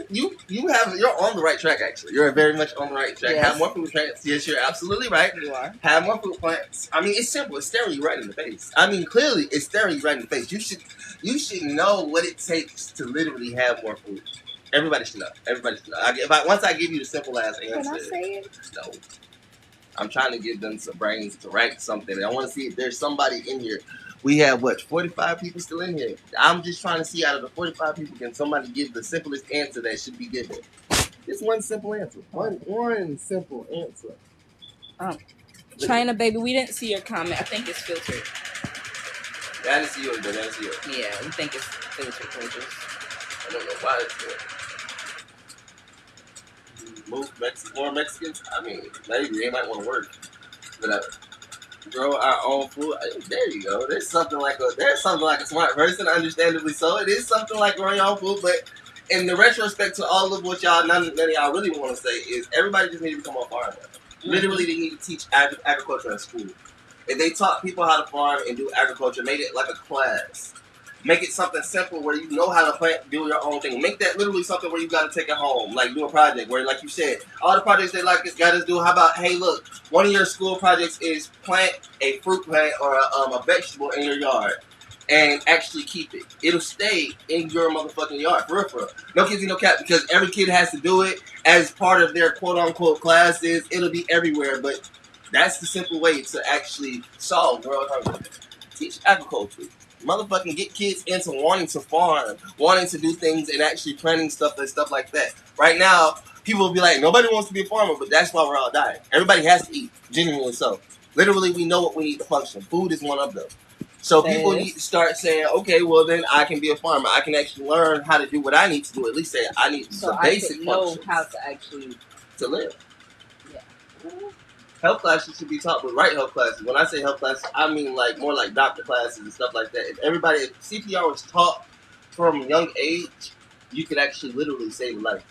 Speaker 1: You're on the right track actually. You're very much on the right track.
Speaker 2: Yes.
Speaker 1: Have more fruit plants. Yes, you're absolutely right.
Speaker 2: You are.
Speaker 1: Have more fruit plants. I mean, it's simple. It's staring you right in the face. I mean, clearly, it's staring you right in the face. You should know what it takes to literally have more fruit. Everybody should know. Everybody should know. Once I give you the simple ass answer,
Speaker 2: Can I say it?
Speaker 1: No. I'm trying to give them some brains to rank something. I want to see if there's somebody in here. We have 45 people still in here. I'm just trying to see out of the 45 people, can somebody give the simplest answer that should be given? Just one simple answer. One simple answer.
Speaker 2: China, baby, we didn't see your comment. I think it's filtered.
Speaker 1: I didn't see yours, but I didn't see yours.
Speaker 2: Yeah, we think it's filtered, gorgeous.
Speaker 1: I don't know why it's good. More Mexicans? I mean, maybe they might want to work. But grow our own food. There you go. There's something like a smart person, understandably so. It is something like growing your own food, but in the retrospect to all of what none of y'all really want to say is everybody just need to become a farmer. Mm-hmm. Literally, they need to teach agriculture in school. If they taught people how to farm and do agriculture, made it like a class. Make it something simple where you know how to plant, do your own thing. Make that literally something where you got to take it home, like do a project where, like you said, all the projects they like got to do. How about, hey, look, one of your school projects is plant a fruit plant or a vegetable in your yard and actually keep it. It'll stay in your motherfucking yard, for real. No kids, no cap, because every kid has to do it as part of their quote-unquote classes. It'll be everywhere, but that's the simple way to actually solve world hunger. Teach agriculture. Motherfucking get kids into wanting to farm, wanting to do things and actually planting stuff and stuff like that. Right now, people will be like, nobody wants to be a farmer, but that's why we're all dying. Everybody has to eat, genuinely so. Literally, we know what we need to function. Food is one of them. So people need to start saying, okay, well then I can be a farmer. I can actually learn how to do what I need to do. At least say I need some basic functions.
Speaker 2: Know how to actually
Speaker 1: to live.
Speaker 2: Yeah.
Speaker 1: Health classes should be taught with right health classes. When I say health classes, I mean like more like doctor classes and stuff like that. If CPR was taught from a young age, you could actually literally save a life.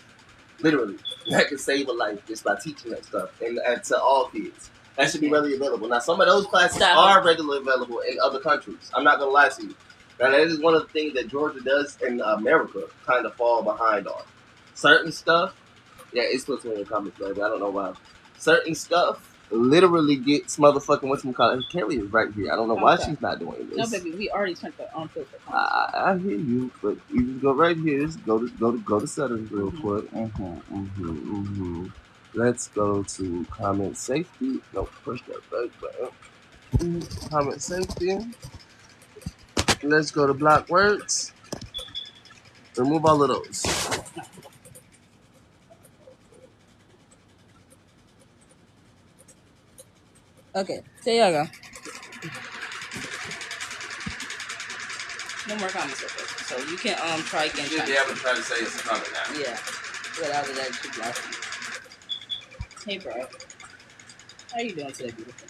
Speaker 1: Literally, that could save a life just by teaching that stuff, and to all kids. That should be readily available. Now, some of those classes are readily available in other countries. I'm not gonna lie to you. Now, that is one of the things that Georgia does in America kind of fall behind on. Certain stuff, yeah, it's supposed to be in the comments, baby. I don't know why. Certain stuff literally gets motherfucking whatchamacallit. Kelly is right here. I don't know why she's not doing this.
Speaker 2: No, baby, we already turned the on filter.
Speaker 1: I hear you, but you just go right here. Just go to settings real quick. Let's go to comment safety. No, push that back button. Comment safety. Let's go to block words. Remove all of those.
Speaker 2: Okay, there you go. No more comments with this. So you can try again.
Speaker 1: You should be able to try to say it's a comment now.
Speaker 2: Yeah. Without it actually blocking. Hey bro. How you doing today, beautiful?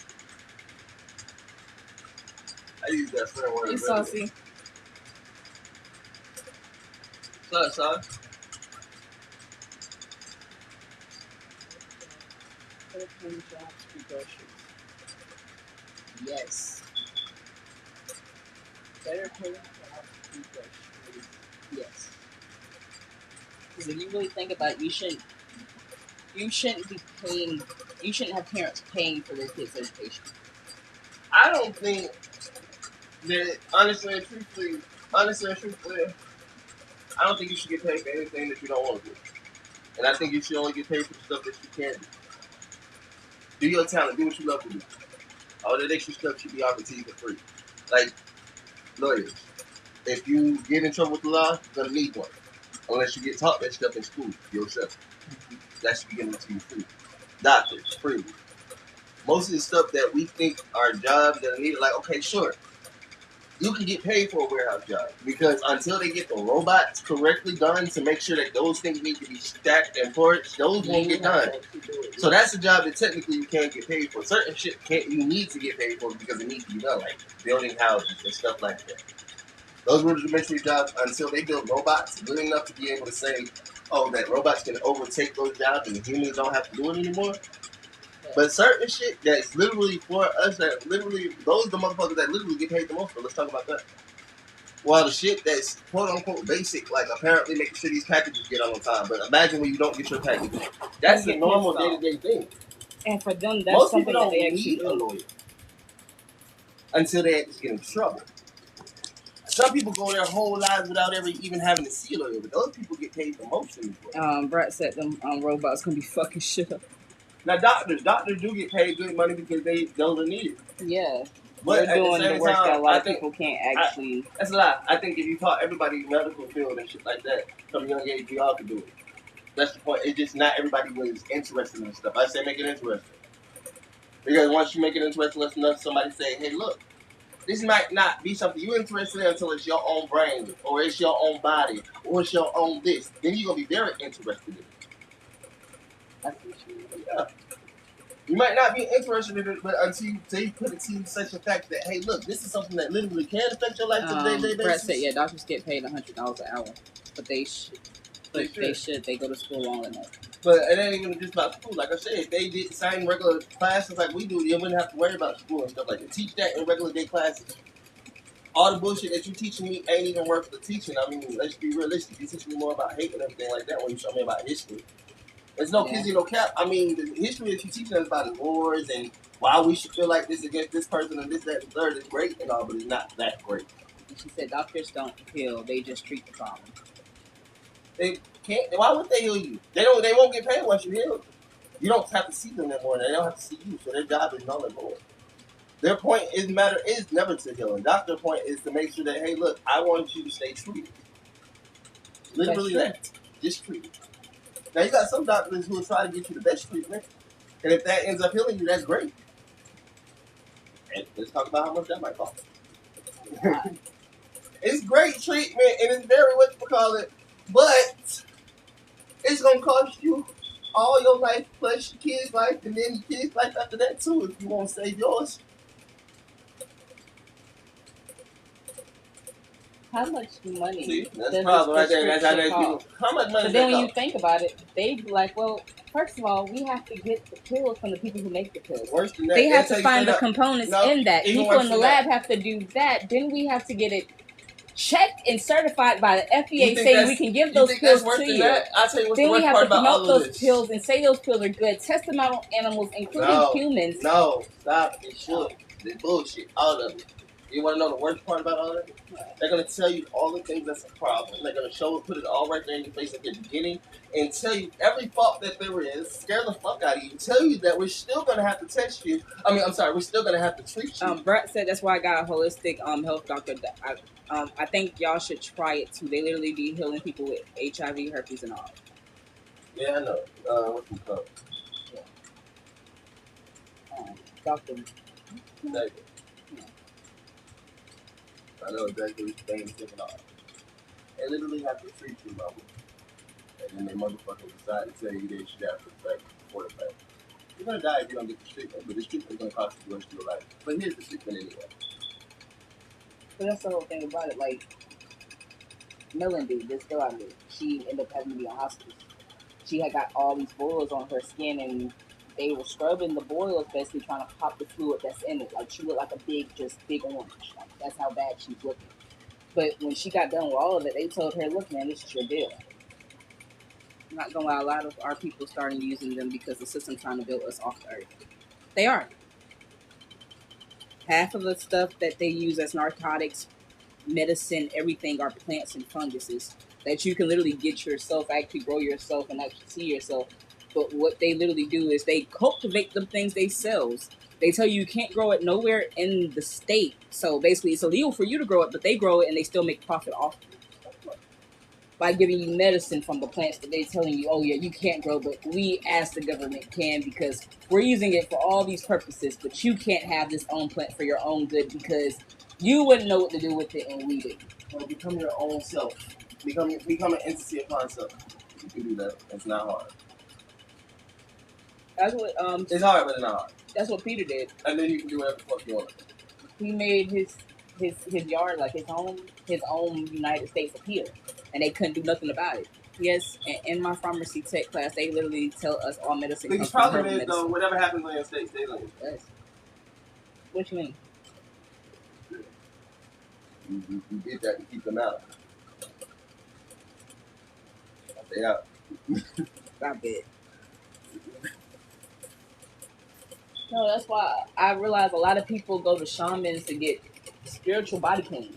Speaker 1: I use that swear word.
Speaker 2: You saucy.
Speaker 1: What's up, son?
Speaker 2: Yes. Better pay jobs to groceries. Yes. Because if you really think about it, you shouldn't have parents paying for their kids' education.
Speaker 1: I don't think that honestly and truthfully, I don't think you should get paid for anything that you don't want to do. And I think you should only get paid for the stuff that you can do. Do your talent, do what you love to do. All that extra stuff should be offered to you for free. Like lawyers. If you get in trouble with the law, you're gonna need one. Unless you get taught that stuff in school yourself. That should be given to you free. Doctors, free. Most of the stuff that we think are jobs that are needed, like, okay, sure, you can get paid for a warehouse job because until they get the robots correctly done to make sure that those things need to be stacked and forged, those won't get done. So that's a job that technically you can't get paid for. Certain shit you need to get paid for because it needs to be done, like building houses and stuff like that. Those rudimentary jobs, until they build robots good enough to be able to say, oh, that robots can overtake those jobs and humans don't have to do it anymore. But certain shit that's literally for us, that literally, those are the motherfuckers that literally get paid the most for. Let's talk about that. While the shit that's quote unquote basic, like apparently making sure these packages get on time. But imagine when you don't get your package. That's the normal day-to-day thing.
Speaker 2: And for them, that's
Speaker 1: most
Speaker 2: something
Speaker 1: people don't
Speaker 2: that they actually
Speaker 1: need a lawyer until they actually get in trouble. Some people go their whole lives without ever even having to see a lawyer, but those people get paid the most in this world.
Speaker 2: Brett said them robots gonna be fucking shit up.
Speaker 1: Now doctors do get paid good money because those are needed.
Speaker 2: Yeah.
Speaker 1: But
Speaker 2: they're doing the work that a lot of people can't actually.
Speaker 1: That's a lot. I think if you taught everybody in the medical field and shit like that from a young age, we all could do it. That's the point. It's just not everybody was interested in stuff. I say make it interesting. Because once you make it interesting enough, somebody say, hey, look, this might not be something you're interested in until it's your own brain, or it's your own body, or it's your own this. Then you're going to be very interested in it. Yeah. You might not be interested in it, but until you put it to such a fact that, hey, look, this is something that literally can affect your life on a day-to-day basis.
Speaker 2: Brett said, yeah, doctors get paid $100 an hour, but they should. They go to school long enough.
Speaker 1: But it ain't even just about school. Like I said, if they did same regular classes like we do, you wouldn't have to worry about school and stuff like that. Teach that in regular day classes. All the bullshit that you teaching me ain't even worth the teaching. I mean, let's be realistic. You teach me more about hate and everything like that when you show me about history. There's no kizzy, no cap. I mean, the history that you teaching us about is wars and why we should feel like this against this person and this, that, and the third is great and all, but it's not that great.
Speaker 2: And she said doctors don't heal; they just treat the problem.
Speaker 1: They can't. Why would they heal you? They won't get paid once you heal. You don't have to see them anymore. They don't have to see you. So their job is null and void. Their point is never to heal. And doctor's point is to make sure that, hey, look, I want you to stay treated. Literally that. Just treated. Now you got some doctors who will try to get you the best treatment, and if that ends up healing you, that's great. And let's talk about how much that might cost. It's great treatment, and it's very whatchamacallit, but it's gonna cost you all your life plus your kids' life, and then your kids' life after that too, if you want to save yours.
Speaker 2: how much money
Speaker 1: See, that's
Speaker 2: does
Speaker 1: the problem right
Speaker 2: this
Speaker 1: there. That's how they
Speaker 2: prescription
Speaker 1: people.
Speaker 2: cost?
Speaker 1: How much money
Speaker 2: But
Speaker 1: does
Speaker 2: then
Speaker 1: that
Speaker 2: when you
Speaker 1: cost?
Speaker 2: think about it, they be like, well, first of all, we have to get the pills from the people who make the pills.
Speaker 1: Worse than that,
Speaker 2: They have
Speaker 1: they'll
Speaker 2: to
Speaker 1: tell you
Speaker 2: find the
Speaker 1: straight up.
Speaker 2: components
Speaker 1: No,
Speaker 2: in that.
Speaker 1: even
Speaker 2: People
Speaker 1: worse
Speaker 2: in the
Speaker 1: than
Speaker 2: lab
Speaker 1: that.
Speaker 2: have to do that. Then we have to get it checked and certified by the
Speaker 1: You
Speaker 2: FDA
Speaker 1: think
Speaker 2: saying
Speaker 1: that's
Speaker 2: we can give
Speaker 1: you
Speaker 2: those
Speaker 1: think
Speaker 2: pills
Speaker 1: that's worse
Speaker 2: to
Speaker 1: than
Speaker 2: you.
Speaker 1: that? I'll tell you what's the
Speaker 2: Then we
Speaker 1: worst
Speaker 2: have
Speaker 1: part
Speaker 2: to
Speaker 1: about all
Speaker 2: promote
Speaker 1: of
Speaker 2: those
Speaker 1: this.
Speaker 2: pills and say those pills are good. Test them out on animals, including humans.
Speaker 1: No, stop. It should. They bullshit. All of it. You want to know the worst part about all of it? They're going to tell you all the things that's a problem. They're going to show it, put it all right there in your face at the beginning, and tell you every fault that there is, scare the fuck out of you, tell you that we're still going to have to test you. We're still going to have to treat you.
Speaker 2: Brett said that's why I got a holistic health doctor. I think y'all should try it too. They literally be healing people with HIV, herpes, and all.
Speaker 1: Yeah, I know. What's it called?
Speaker 2: Doctor.
Speaker 1: Exactly. I know exactly what you're thinking and all. They literally have to treat you, mama. And then they motherfuckers decide to tell you they should have to fact before the fact. You're gonna die if you don't get the treatment, but this treatment's gonna cost you the rest of your life. But here's the treatment anyway.
Speaker 2: But that's the whole thing about it. Like, Melody, this girl I knew, she ended up having to be on hospice. She had got all these boils on her skin, and they were scrubbing the boils, basically trying to pop the fluid that's in it. Like, she looked like a big orange. Like, that's how bad she was looking. But when she got done with all of it, they told her, look, man, this is your deal. I'm not gonna lie, a lot of our people starting using them because the system's trying to build us off the earth. They are. Half of the stuff that they use as narcotics, medicine, everything are plants and funguses that you can literally get yourself, actually grow yourself, and actually see yourself. But what they literally do is they cultivate the things themselves. They tell you can't grow it nowhere in the state. So basically, it's illegal for you to grow it, but they grow it and they still make profit off it by giving you medicine from the plants that they're telling you, oh yeah, you can't grow, but we as the government can because we're using it for all these purposes, but you can't have this own plant for your own good because you wouldn't know what to do with it and we do.
Speaker 1: Well, become your own self. Become an entity upon self. You can do that. It's not hard.
Speaker 2: That's what
Speaker 1: It's hard, but it's not hard.
Speaker 2: That's what Peter did.
Speaker 1: And then you can do whatever the fuck you want.
Speaker 2: He made his yard like his own United States appear, and they couldn't do nothing about it. Yes, and in my pharmacy tech class, they literally tell us all medicine comes from
Speaker 1: problem
Speaker 2: herbal
Speaker 1: is,
Speaker 2: medicine.
Speaker 1: though, whatever happens on your state, stay on.
Speaker 2: Yes. What you mean?
Speaker 1: You did that to keep them out. Stay out.
Speaker 2: I bet. No, that's why I realize a lot of people go to shamans to get spiritual body cleans.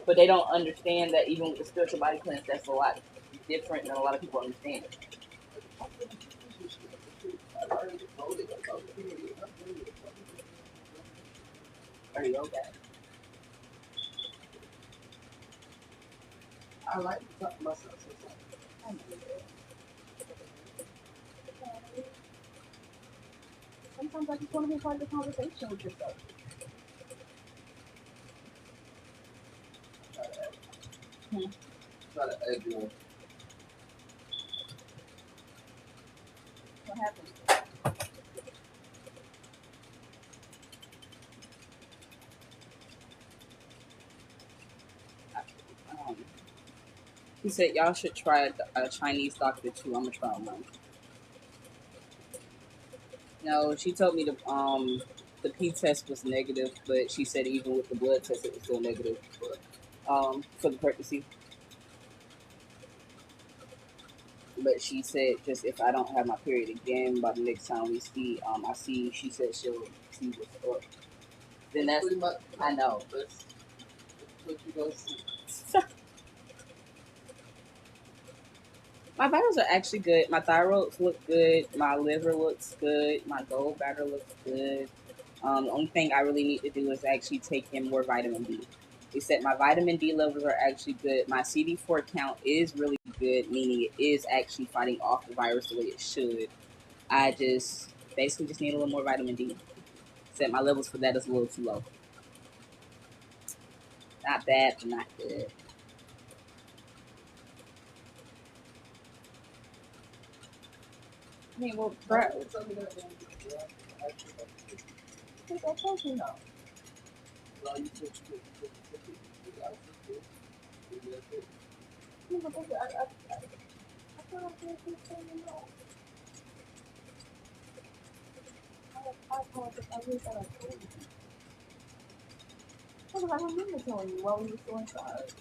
Speaker 2: But they don't understand that even with the spiritual body cleanse, that's a lot different than a lot of people understand. Are you okay?
Speaker 1: I like to talk to myself sometimes.
Speaker 2: Sometimes I just want to be part of the conversation with yourself.
Speaker 1: Try to egg you.
Speaker 2: What happened? He said y'all should try a Chinese doctor too. I'm gonna try one. No, she told me the P test was negative, but she said even with the blood test it was still negative for the pregnancy. But she said just if I don't have my period again by the next time we see I see, she said she'll see what's up. Then that's I know.
Speaker 1: That's what you gonna see.
Speaker 2: My vitals are actually good. My thyroids look good. My liver looks good. My gallbladder looks good. The only thing I really need to do is actually take in more vitamin D. They said my vitamin D levels are actually good. My CD4 count is really good, meaning it is actually fighting off the virus the way it should. I just basically just need a little more vitamin D. Said my levels for that is a little too low. Not bad, but not good. I mean, well, Brett, I told you no. I remember telling you while we were still inside.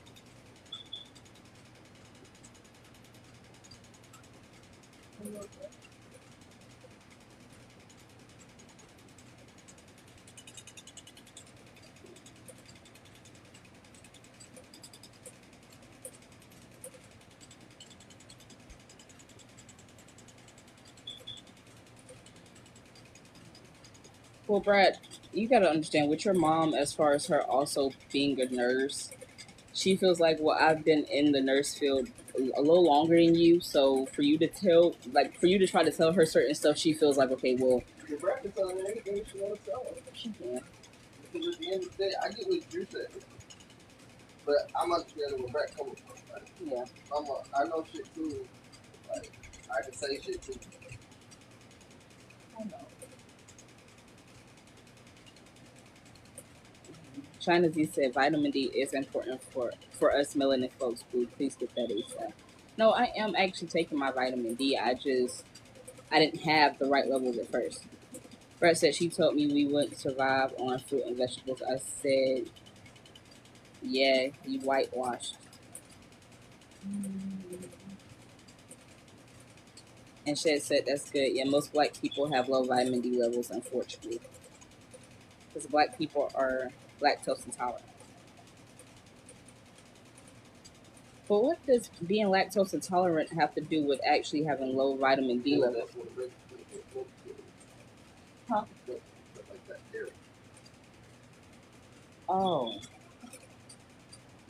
Speaker 2: Well, Brad, you got to understand with your mom, as far as her also being a nurse, she feels like, well, I've been in the nurse field a little longer than you. So for you to tell, like, for you to try to tell her certain stuff, she feels like, okay, well,
Speaker 1: The Brad can tell her anything she want to tell her.
Speaker 2: she can.
Speaker 1: Because at the end of the day, I get what you said, but I'm understanding where Brad coming from. Like,
Speaker 2: Yeah.
Speaker 1: I know shit too. Like, I can say shit too.
Speaker 2: I know. China Z said vitamin D is important for us melanin folks. Please get that ASAP. No, I am actually taking my vitamin D. I didn't have the right levels at first. Brett said she told me we wouldn't survive on fruit and vegetables. I said, yeah, you whitewashed. And Shed said that's good. Yeah, most black people have low vitamin D levels, unfortunately, because black people are lactose intolerant. But what does being lactose intolerant have to do with actually having low vitamin D levels? Huh? Oh,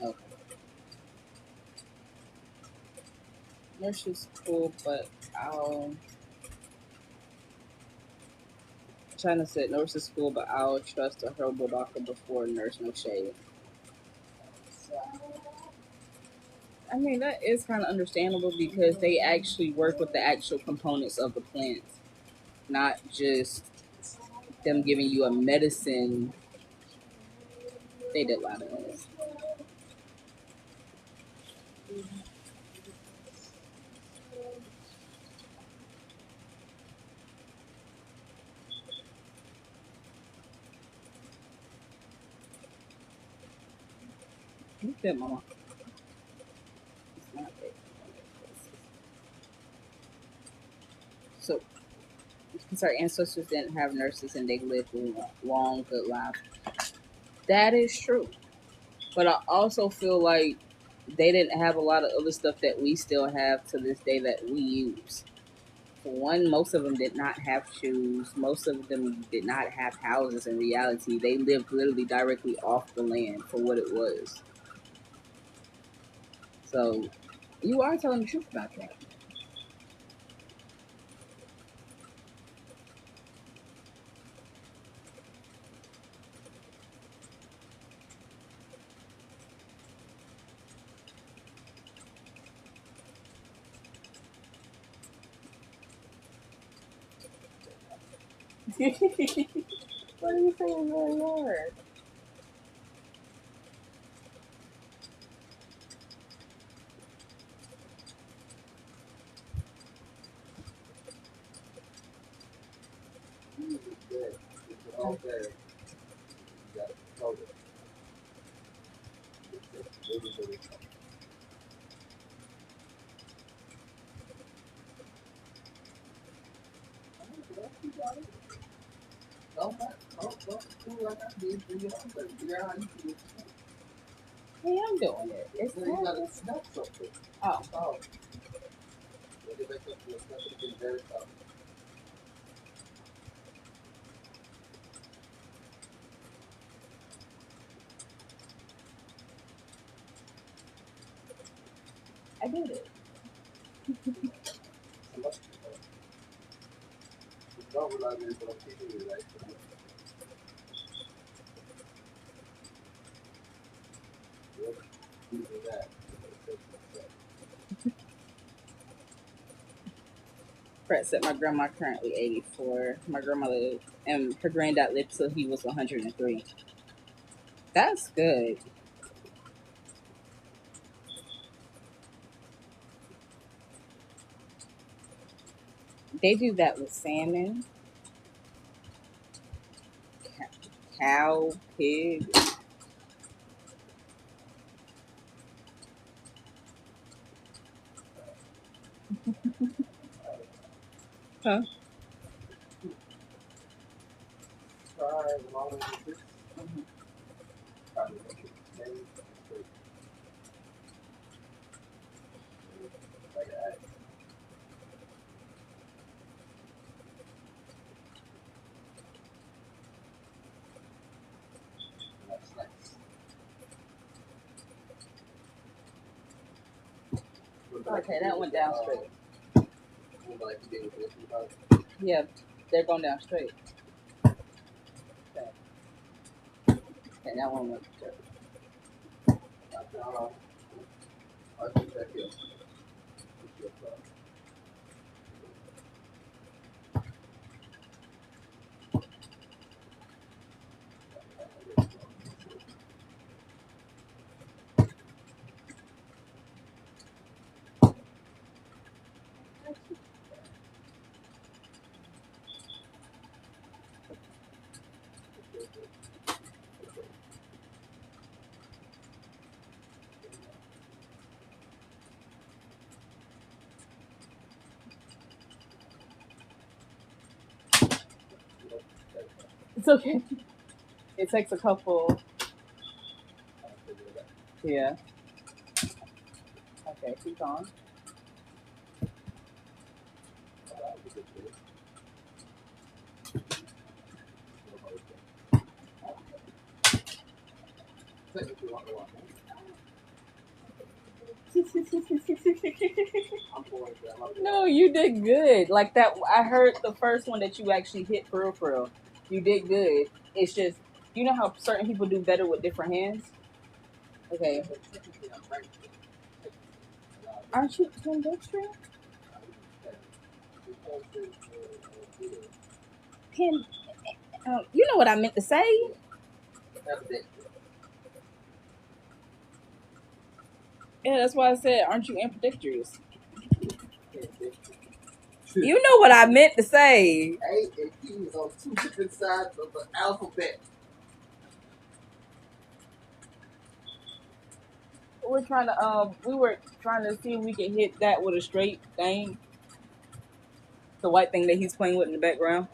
Speaker 2: okay. Nurse is cool, but I'll. China said nurse is cool, but I'll trust a herbal doctor before a nurse. No shade. So, I mean, that is kind of understandable because they actually work with the actual components of the plants, not just them giving you a medicine. They did a lot of this. You good, Mama? It's not big. So, because our ancestors didn't have nurses and they lived long, good lives. That is true. But I also feel like they didn't have a lot of other stuff that we still have to this day that we use. For one, most of them did not have shoes. Most of them did not have houses in reality. They lived literally directly off the land for what it was. So you are telling the truth about that. What are you saying is really hard? Hey, I'm doing it. It's not. Oh, I did it. Brett said my grandma currently 84. My grandma lived, and her granddad lived till he was 103. That's good. They do that with salmon, cow, pig. Huh?
Speaker 1: Try along with this.
Speaker 2: Mm-hmm.
Speaker 1: Probably make it same. Like that. That's nice.
Speaker 2: Okay, that went down straight.
Speaker 1: Like you did with this,
Speaker 2: Yeah, they're going down straight. Okay, okay, that one went straight.
Speaker 1: I think that here.
Speaker 2: It's okay. It takes a couple. Yeah. Okay, keep on. No, you did good. Like that, I heard the first one that you actually hit for real, for real. You did good. It's just, you know how certain people do better with different hands? Okay. Aren't you ambidextrous? Can, you know what I meant to say? Yeah, that's why I said, aren't you ambidextrous? You know what I meant to say.
Speaker 1: A and P is on two different sides of the alphabet.
Speaker 2: We were trying to see if we could hit that with a straight thing. The white thing that he's playing with in the background.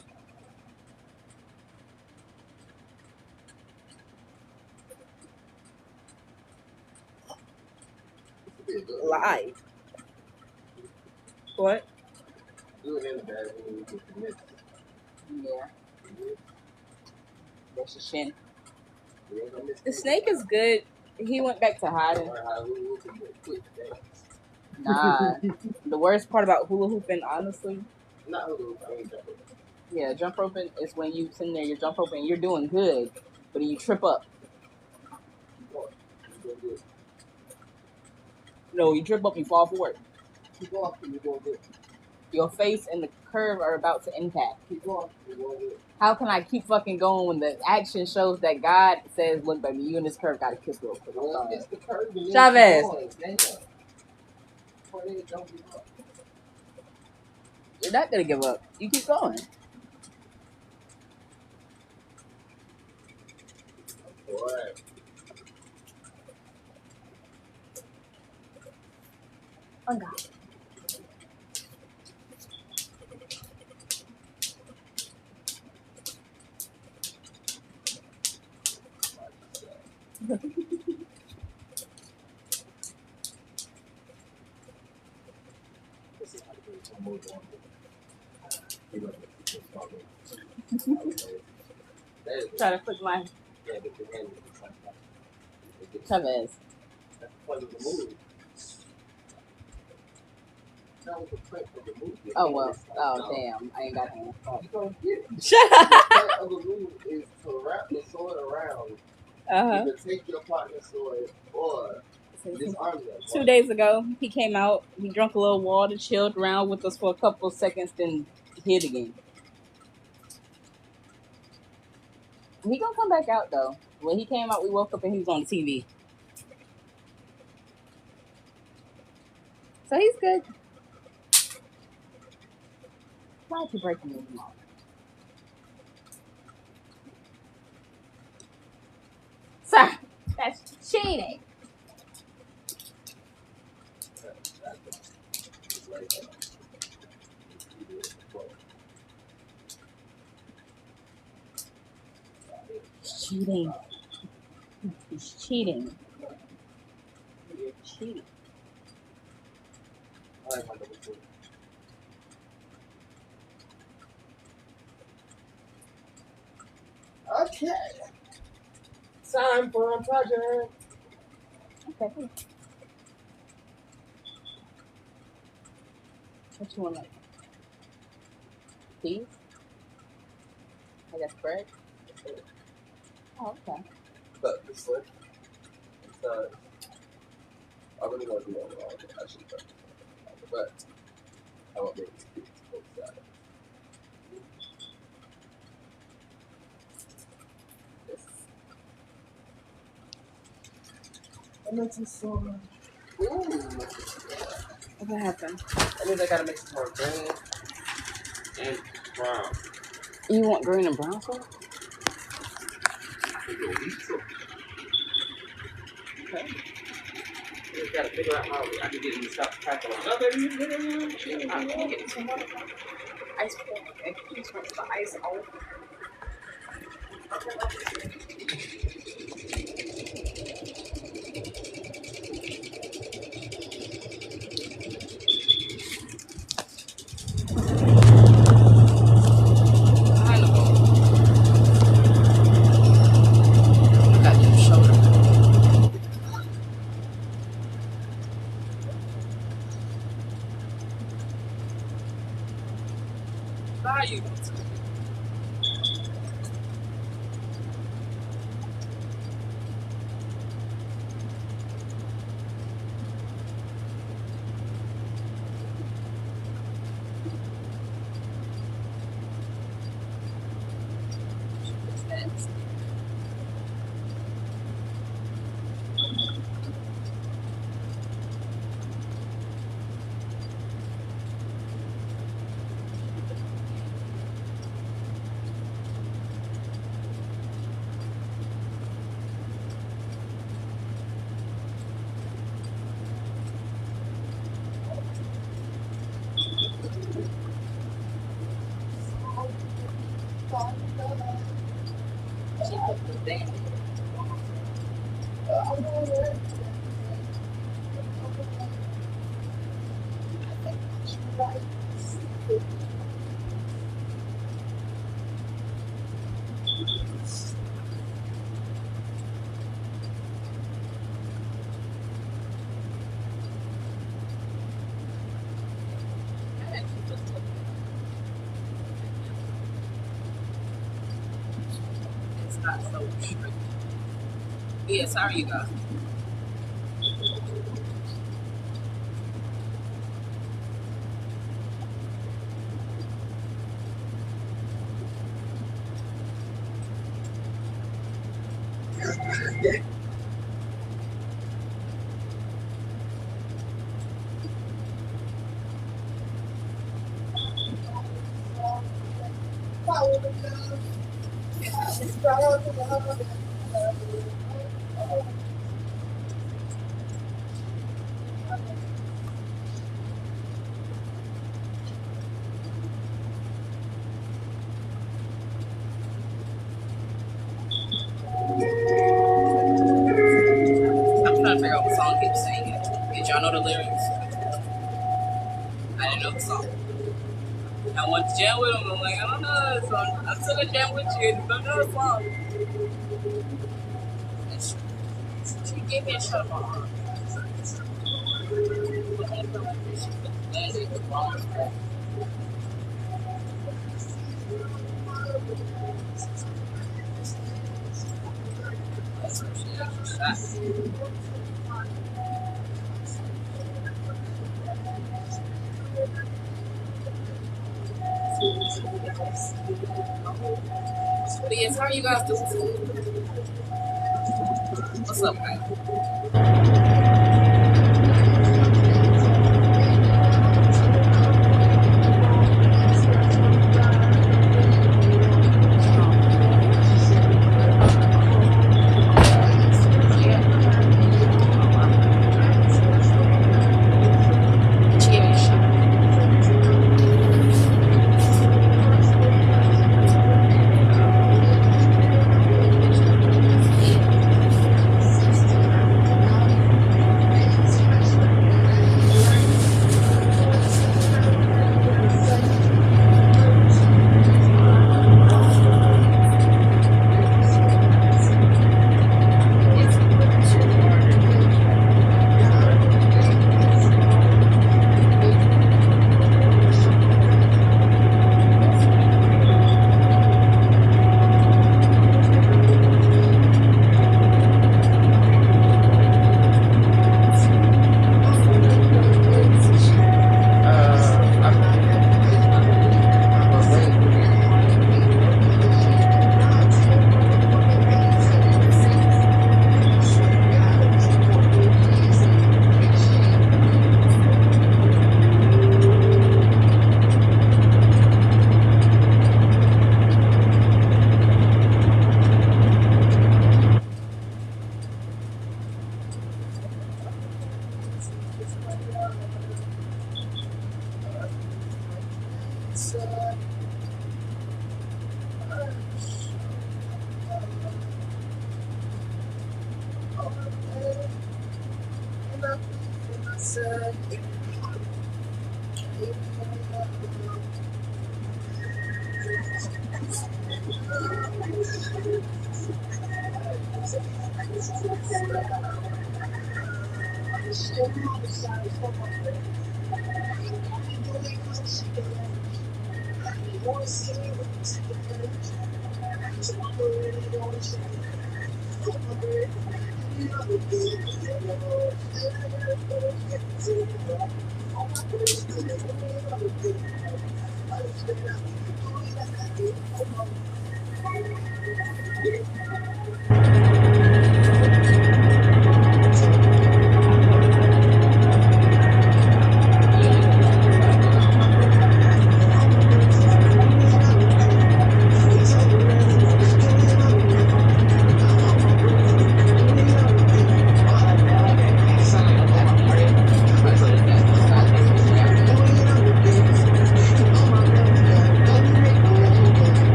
Speaker 2: Live. What?
Speaker 1: Do it in the bad when we get the next.
Speaker 2: Yeah. That's your shin.
Speaker 1: We ain't gonna miss
Speaker 2: The snake is good. He went back to hiding.
Speaker 1: Learn how to move and get quick things.
Speaker 2: Nah. The worst part about hula hooping, honestly,
Speaker 1: Not a little, I mean,
Speaker 2: yeah, jump roping is when you sitting there, you're jump roping, you're doing good, but you trip up. No, you trip up, you fall forward.
Speaker 1: Keep going, you're going good.
Speaker 2: Your face and the curve are about to impact.
Speaker 1: Keep going, you're going good.
Speaker 2: How can I keep fucking going when the action shows that God says, look, baby, you and this curve got to kiss real quick?
Speaker 1: Well, it's the curve.
Speaker 2: Chavez.
Speaker 1: Damn. Don't give up.
Speaker 2: You're not going to give up. You keep going.
Speaker 1: Boy.
Speaker 2: Oh, God. Try to put my Chavez. Oh well. Oh damn! I ain't got him. Shut up.
Speaker 1: The point of the move is to wrap the sword around. Either take your partner's sword or disarm them.
Speaker 2: 2 days ago, he came out. He drank a little water, chilled around with us for a couple of seconds, then hid again. He gonna come back out though. When he came out, we woke up and he was on the TV. So he's good. Why are you breaking your mouth? Sir, that's cheating. Cheating. He's cheating. You're cheating.
Speaker 1: Okay. Time for a project.
Speaker 2: Okay. What you want, like? Cheese? I guess bread? Oh, okay.
Speaker 1: But this one, I really want to do that wrong. Actually, but I won't be able to do both sides. I meant some song. Ooh.
Speaker 2: What happened?
Speaker 1: That means I gotta make some more green and brown.
Speaker 2: You want green and brown sauce?
Speaker 1: Okay. We just gotta figure out how I can get them to stop crackling. Oh, baby,
Speaker 2: I can get some more ice cream and just want the ice out.
Speaker 1: you. It's not so strict. Yes, how are you guys? I'm trying to figure out what song keeps singing. Did y'all know the lyrics? I didn't know the song. I want to jam with him. I'm like, I don't know that song. I'm still gonna jam with you. I don't know the song. She gave me a shot of my arm. That's what she actually shot. But yes, how are you guys doing? What's up, man?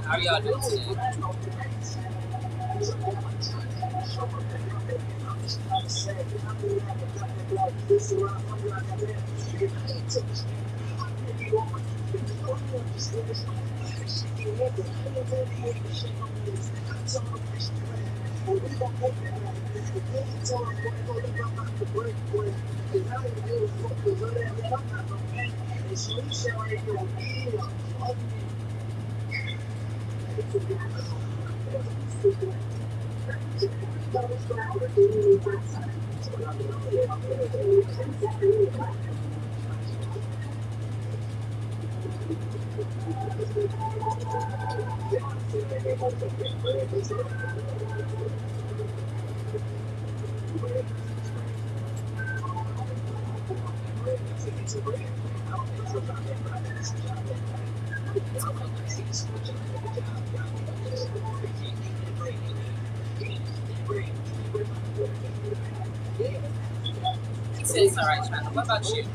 Speaker 2: How are y'all doing today? It's all right, China. What about you?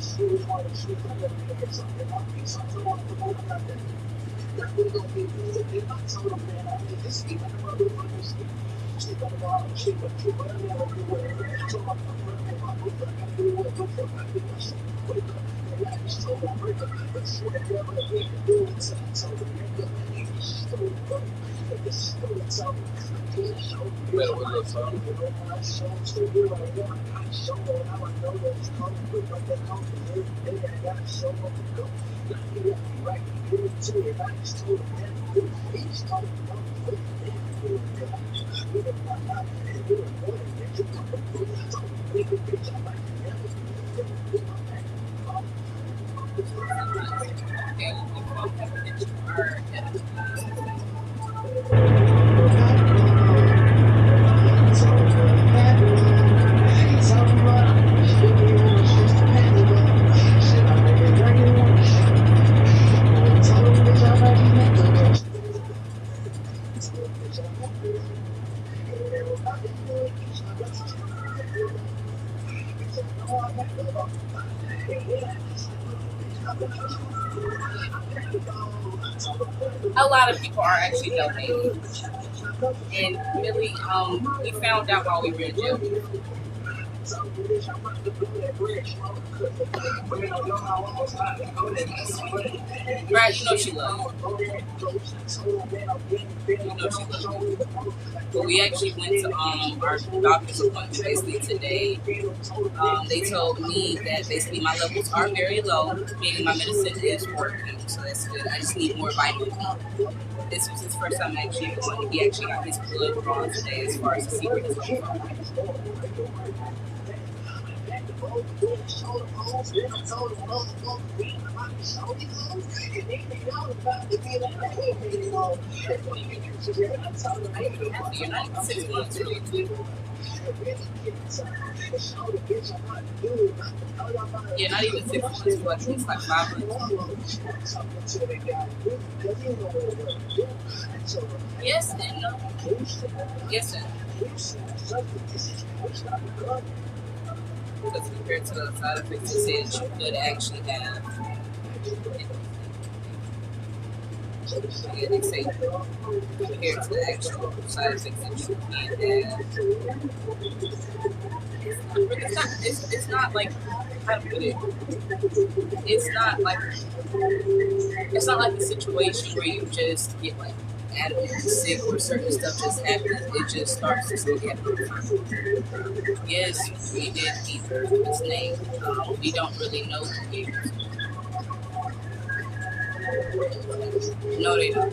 Speaker 2: A lot of people are actually donating. And really, we found out while we were in jail. Right, you know she loves you. You know she loves you. But we actually went to our doctor's appointment basically today. They told me that basically my levels are very low, meaning my medicine is working, so that's good. I just need more vitamin B. This was his first time actually going. He actually got his blood drawn today as far as to see where he's going from. You're not even 6 months really. Yeah, not even 6 months, but at least like 5 months. Yes and no. Yes and no. Because compared to the side effects, it said you could actually have. Yeah, they say compared to the actual side effects that you can have. It's not like, how to put it, it's not like a situation where you just get like adamant sick or certain stuff just happens. It just starts to happen. Yes, we did keep his name. We don't really know who gave it. No, they don't.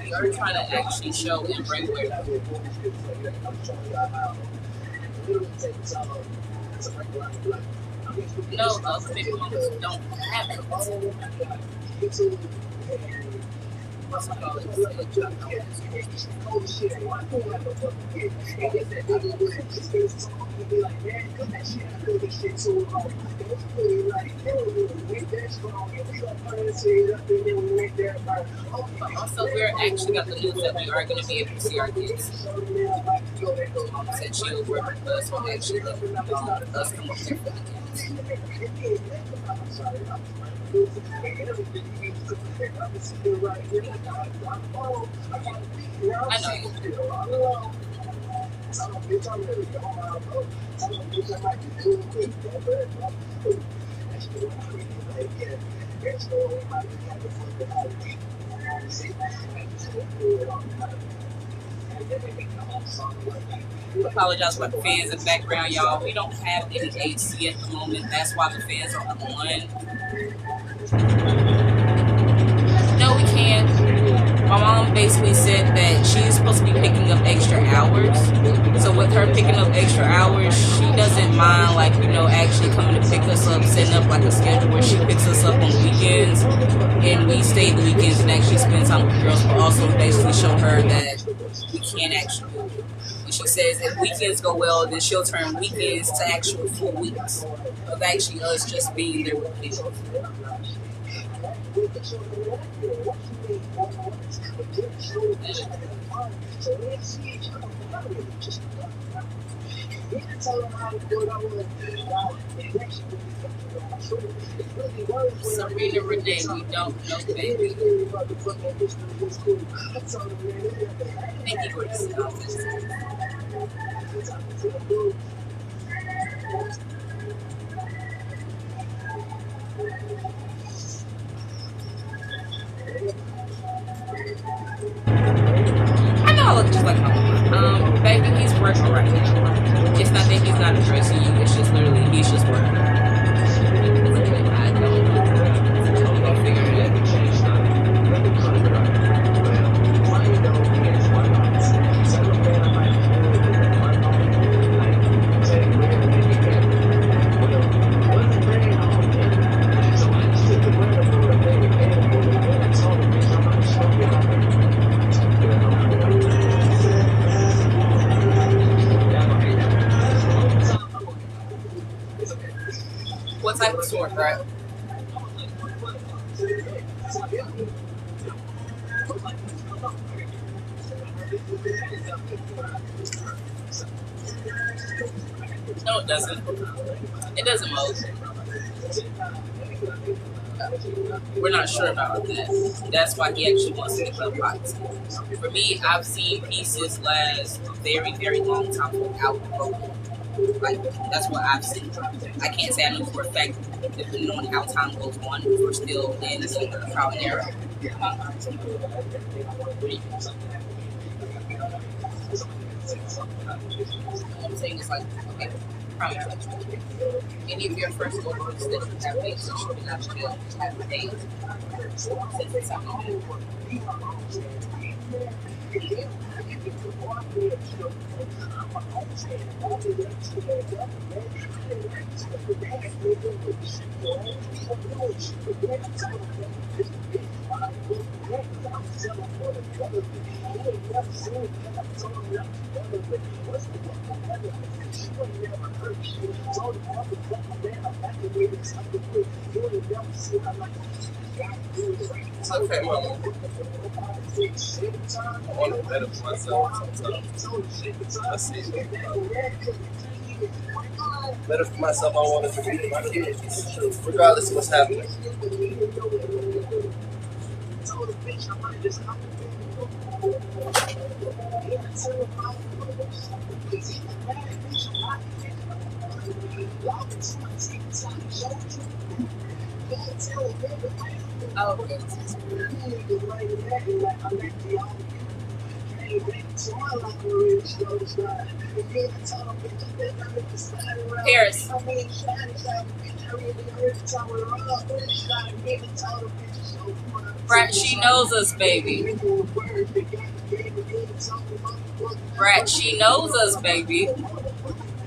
Speaker 2: You're trying to actually show and bring where. No, those big ones don't have it. What's it called? Also, we're actually got the news that we are going to be able to see our kids. Since you work with us, we'll actually let us come up there for the kids. I know. Apologize for the fans in the background, y'all. We don't have any AC at the moment. That's why the fans are on. No, we can't. My mom basically said that she's supposed to be picking up extra hours. So with her picking up extra hours, she doesn't mind, like, you know, actually coming to pick us up, setting up like a schedule where she picks us up on weekends and we stay the weekends and actually spend time with the girls, but also basically show her that we can actually do it. And she says if weekends go well, then she'll turn weekends to actual full weeks of actually us just being there with people. Serena Renee, we don't know, baby. Thank you for this. I know I look just like my mom. Baby, he's working right now. It's not that he's not addressing you. It's just literally he's just working. I don't know. I'm gonna figure it out. What type of sword, right? No, it doesn't. It doesn't mold. We're not sure about that. That's why he actually wants to develop pots. For me, I've seen pieces last very, very long time without broken. Like, that's what I've seen. I can't say I know for a fact, depending on how time goes on, if we're still in the trial and error. What I'm saying is like, okay, probably any of your first orders that you have made, so you should not still have made since it's something new.
Speaker 1: It's okay, mama. I want to better for myself sometimes. Let's see. Better for myself, I want to do for my kids, regardless of what's happening.
Speaker 2: Oh, okay. Paris. Brat, she knows us, baby. Brat, she knows us, baby.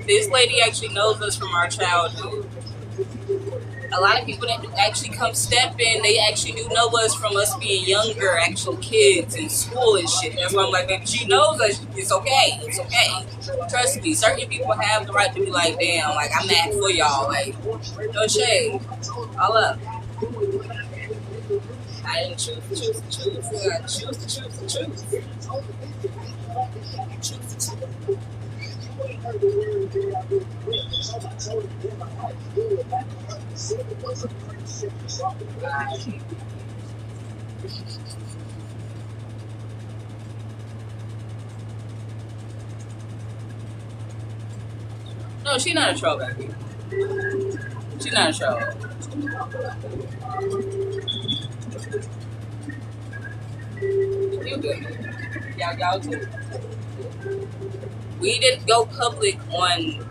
Speaker 2: This lady actually knows us from our childhood. A lot of people that do actually come step in, they actually do know us from us being younger, actual kids in school and shit. That's why I'm like, baby, she knows us. It's okay. It's okay. Trust me. Certain people have the right to be like, damn, like, I'm mad for y'all. Like, no shade. All up. I didn't choose to choose to choose. I choose to choose to choose. Choose to choose. No, she's not a troll, baby. She's not a troll. You good. Y'all good. We didn't go public on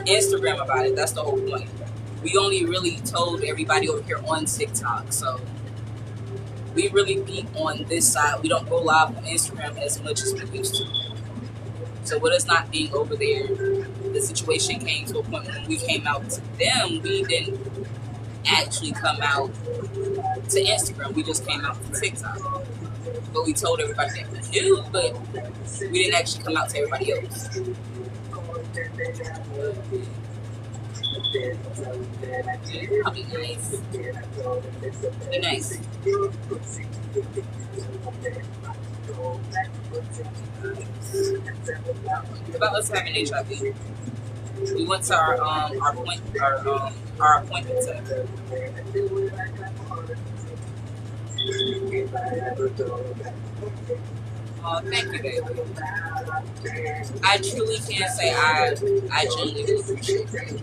Speaker 2: Instagram about it. That's the whole point. We only really told everybody over here on TikTok. So we really be on this side. We don't go live on Instagram as much as we used to. So with us not being over there, the situation came to a point when we came out to them, we didn't actually come out to Instagram. We just came out to TikTok. But we told everybody that we knew, but we didn't actually come out to everybody else. I'll be nice. Be nice. About us having HIV. We went to our appointment center. Oh, thank you, baby. I truly can't say I genuinely appreciate it.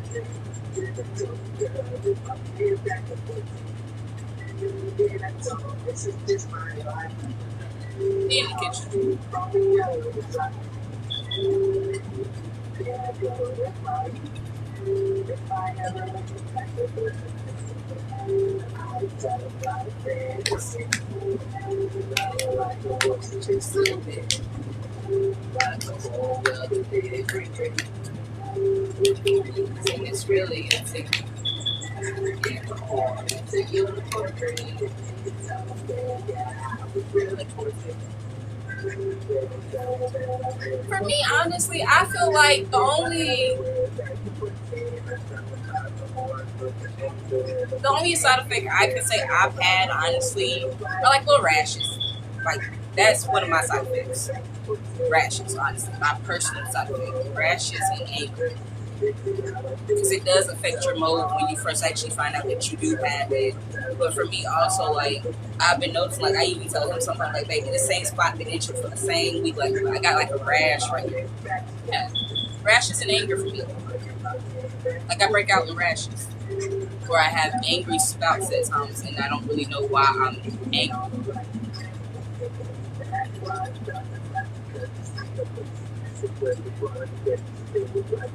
Speaker 2: In the kitchen. Just a little bit. It's really a ticket. For me, honestly, I feel like the only side effect I can say I've had, honestly, are like little rashes. Like That's one of my side effects. Rashes, honestly, my personal side effect. Rashes and anger. Because it does affect your mood when you first actually find out that you do have it. But for me, also, like, I've been noticing, like, I even tell him sometimes, like, baby, the same spot been itching for the same week. Like, I got, like, a rash right here. Yeah. Rashes and anger for me. Like, I break out in rashes. Or I have angry spouts at times, and I don't really know why I'm angry.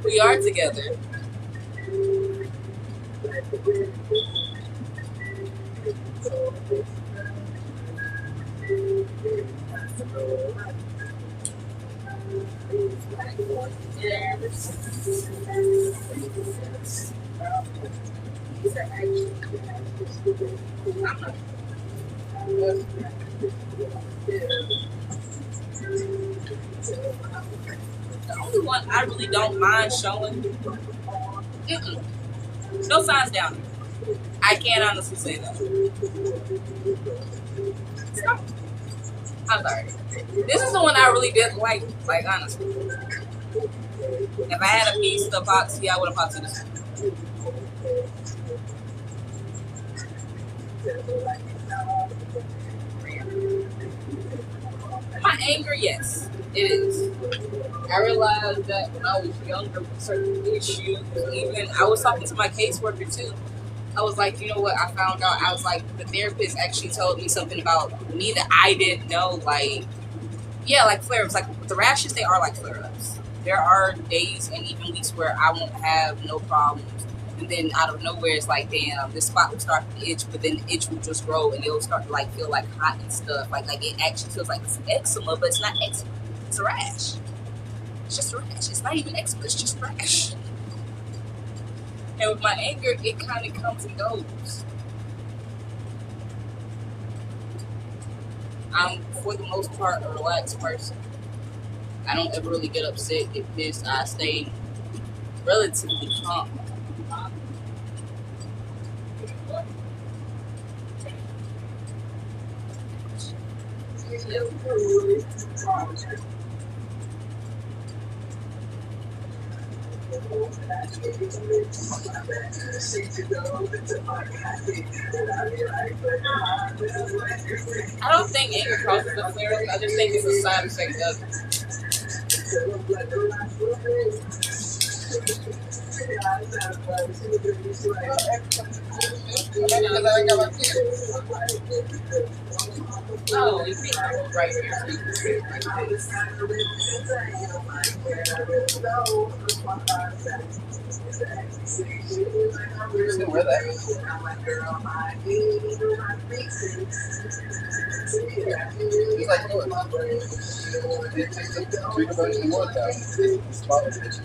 Speaker 2: We are together. The only one I really don't mind showing, no signs down. I can't honestly say that. I'm sorry. This is the one I really didn't like honestly. If I had a piece of epoxy, I would have epoxy this one. My anger, yes, it is. I realized that when I was younger with certain issues, even I was talking to my caseworker too. I was like, you know what? I found out. I was like, the therapist actually told me something about me that I didn't know. Like, yeah, like flare-ups. Like the rashes, they are like flare-ups. There are days and even weeks where I won't have no problems, and then out of nowhere, it's like, damn, this spot will start to itch, but then the itch will just grow and it'll start to like feel like hot and stuff. Like it actually feels like it's eczema, but it's not eczema. It's a rash. It's just a rash. It's not even eczema. It's just a rash. And with my anger, it kind of comes and goes. I'm, for the most part, a relaxed person. I don't ever really get upset, get pissed. I stay relatively calm. I don't think anger causes the flare-up. I just think it's a side effect of it. Oh, you see, right here.
Speaker 1: Wear that. It's like yours. It takes the bigger version of one down. Smaller version.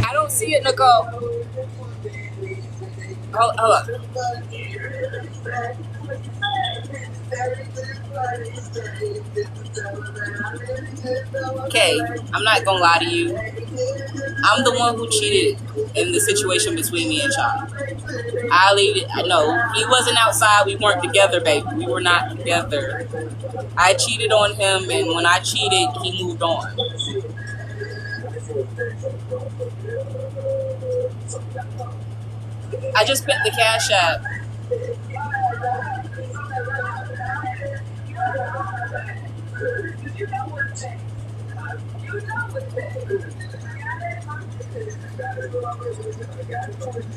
Speaker 1: I don't see it, Nicole. Hold up. Okay, I'm not gonna lie to you. I'm the one who cheated in the situation between me and Sean. No, he wasn't outside. We weren't together, baby. We were not together. I cheated on him, and when I cheated, he moved on.
Speaker 2: I just picked the Cash App.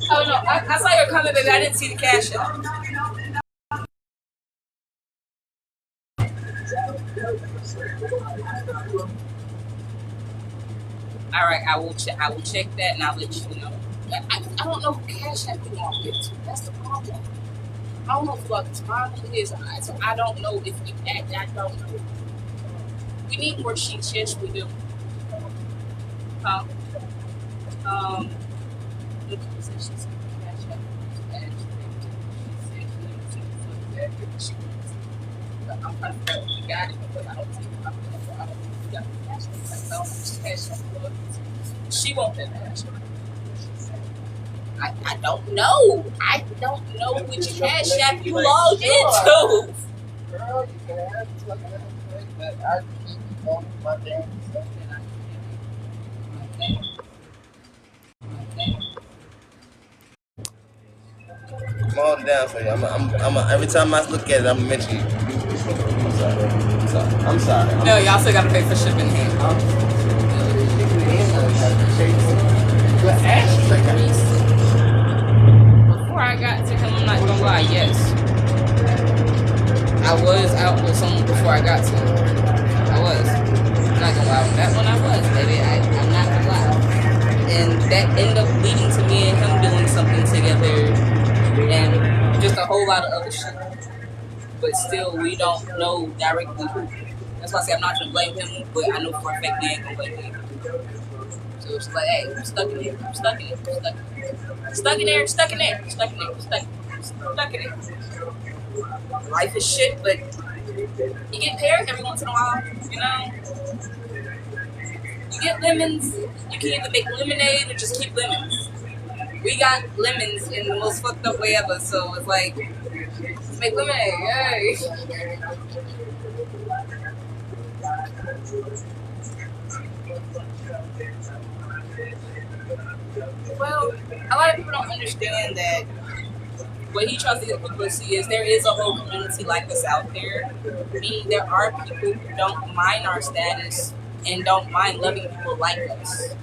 Speaker 2: Oh no, I saw your comment, baby. I didn't see the Cash App. All right, I will check. I will check that, and I'll let you know. I don't know who Cash App you want to. That's the problem. I don't know what the problem is. So I don't know if we act. I don't know. We need more sheets. Yes, we do. Look, she said she said Cash App. She but I'm trying to figure out if we got it because I don't think I got the Cash App. I don't know Cash App. She won't that Cash App. I don't know. I don't know which Cash App you logged into.
Speaker 1: Girl, you can have this like that, but I keep on my damn stuff. I'm holding down for you. Every time I look at it, I'm mention you. I'm sorry.
Speaker 2: No, y'all still gotta pay for shipping here. Before I got to him, I'm not gonna lie, yes. I was out with someone before I got to him. I was. I'm not gonna lie. That one I was, baby. I'm not gonna lie. And that ended up leading to me and him doing something together and just a whole lot of other shit. But still, we don't know directly who. That's why I say I'm not gonna blame him, but I know for a fact we ain't gonna blame him. So it's like, hey, I'm stuck in here. I'm stuck in it. I'm stuck in it. Stuck in there. Stuck in there. Stuck in there. Stuck in it. Life is shit, but you get pears every once in a while, you know? You get lemons, you can either make lemonade or just keep lemons. We got lemons in the most fucked up way ever, so it's like, let's make lemonade, yay! Well, a lot of people don't understand that what he tries to get people to see is there is a whole community like us out there. Meaning there are people who don't mind our status and don't mind loving people like us.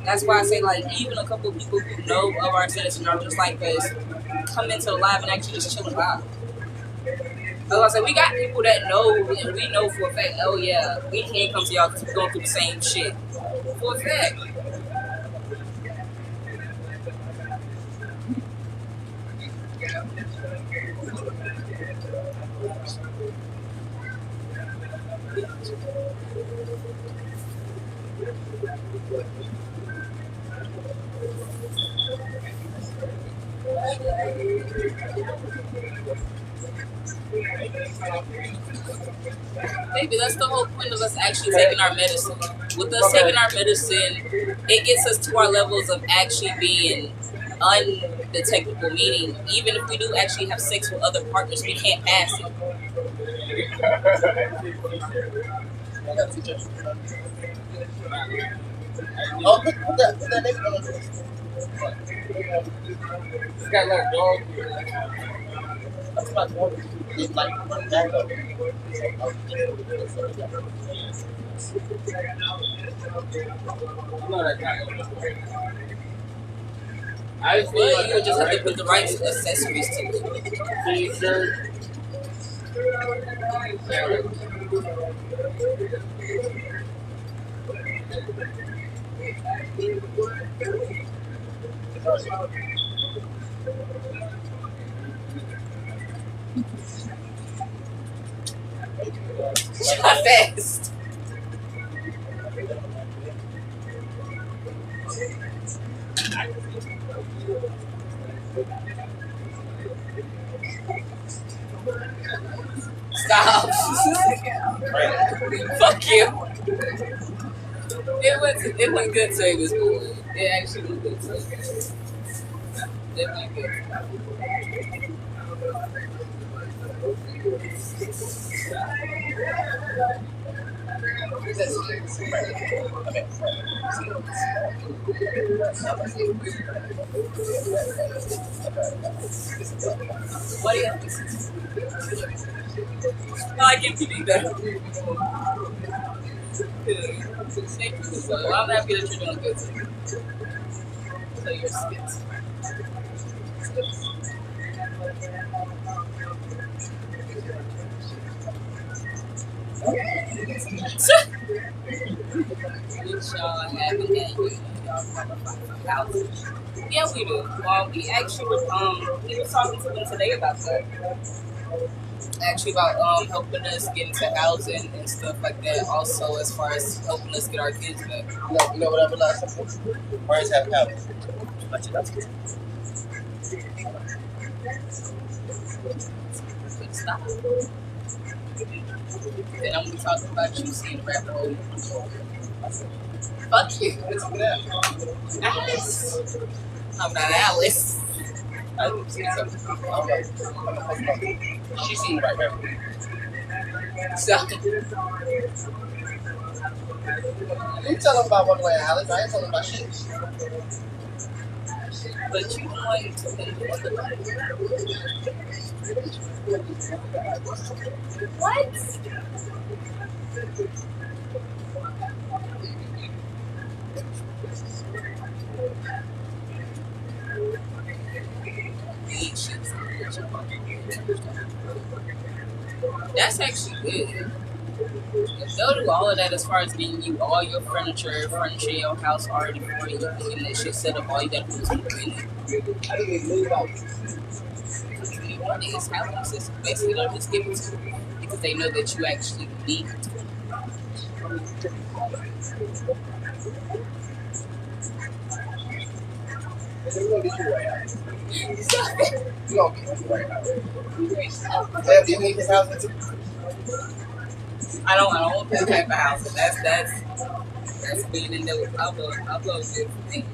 Speaker 2: That's why I say, like, even a couple of people who know of our status and are just like us come into the live and actually just chill out. As I said, we got people that know, and we know for a fact, oh yeah, we can't come to y'all because we're going through the same shit. For a fact. Maybe that's the whole point of us actually taking our medicine. With us taking our medicine, it gets us to our levels of actually being undetectable, meaning even if we do actually have sex with other partners, we can't pass it.
Speaker 1: Oh, put that nigga on this. This guy like dog here. That's my dog. It's like back up. I'm not that guy. I just feel like
Speaker 2: you would just have to put the right accessories to it.
Speaker 1: T-shirt.
Speaker 2: Shut fast. Stop. Fuck you. It went good to him, boy. It actually went good to him. It went good. What do you have? No, I can't believe that. Thank you. So I'm happy that you're doing good. So your skits. Which y'all haven't had yet. Y'all qualify for housing. Yeah, we do. Well, we actually we were talking to them today about that. Actually, about helping us get into housing and stuff like that. Also, as far as helping us get our kids back.
Speaker 1: You know what I realized? Where's have house?
Speaker 2: Stop. Then I'm gonna talk about you seeing rap roll. Fuck you. Alice. I'm not Alice. I didn't see something.
Speaker 1: She seen right now.
Speaker 2: Stop.
Speaker 1: You tell them about one way, Alex. I ain't telling them about shit.
Speaker 2: But you want to think what? That's actually good. If they'll do all of that as far as getting you all your furniture in your house already for you, getting that shit set up, all you gotta do is move in it.
Speaker 1: I didn't even move out.
Speaker 2: You want it, it's housing system. Basically, they'll just give it to you because they know that you actually need it.
Speaker 1: They're gonna get you right now. You gonna get you right now. Do you need this house too?
Speaker 2: I don't want that type of house. That's being in there with other good things.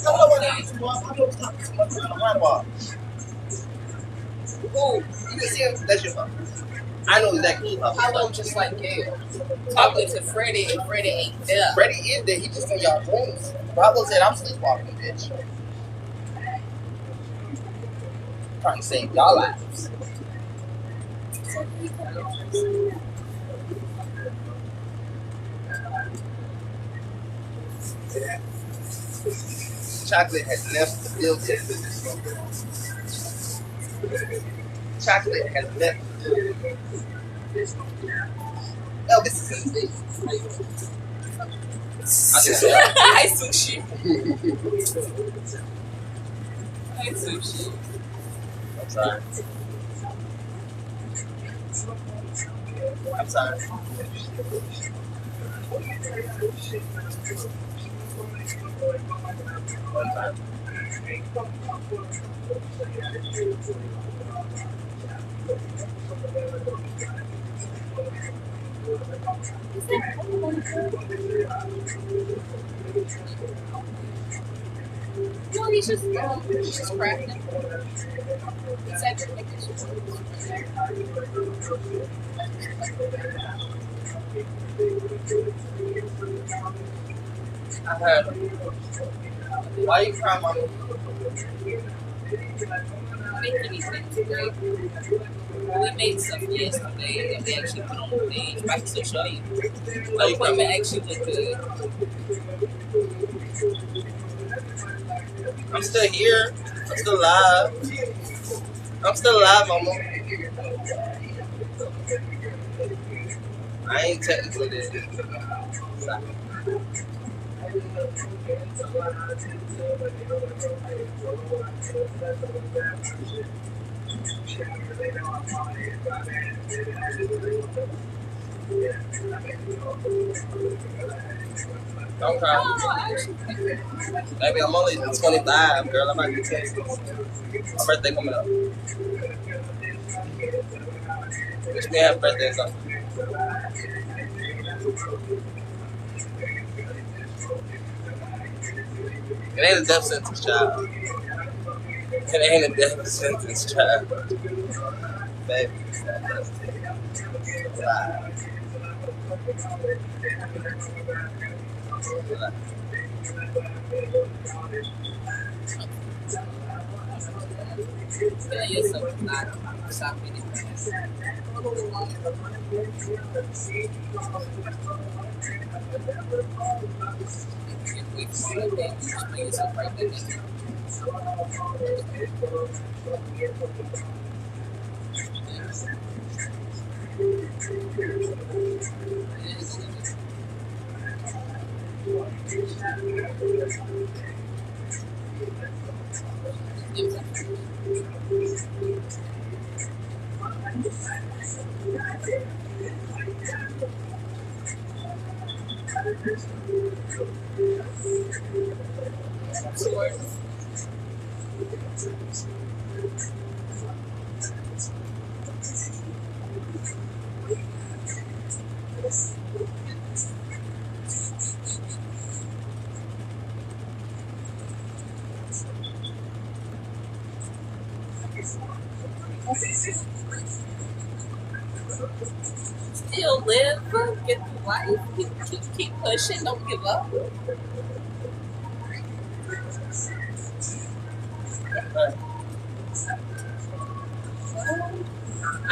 Speaker 1: I don't want to talk too much on the roundabout. Who? You can see him? That's your phone. I know exactly who.
Speaker 2: I know just like Gail. Talking to Freddie and Freddie ain't there.
Speaker 1: Freddie is there. He just in y'all dreams. Pablo said I'm sleepwalking, bitch. Trying to save y'all lives. Chocolate has left the building. Chocolate has left the building. Elvis is in the
Speaker 2: Hi, Sushi. Hi, Sushi.
Speaker 1: I'm sorry. I'm sorry. One time.
Speaker 2: No, he's just cracking. He's actually making sure.
Speaker 1: I heard. Why you crying, mama?
Speaker 2: Make anything today. We made something yesterday and we actually put on the page. I can still show you. The appointment actually looked good.
Speaker 1: I'm still here. I'm still alive. I'm still alive, mama. I ain't technically dead. Don't cry. Baby, I'm only 25, girl. I'm not gonna tell you. My birthday coming up. Wish me a happy birthday or something. It ain't a death sentence, child. It ain't a death sentence, child. babies. Live.
Speaker 2: Feeling yourself is not stopping it. If we fall in bed, you just put yourself right back in. Still live, get the life, keep pushing, don't give up.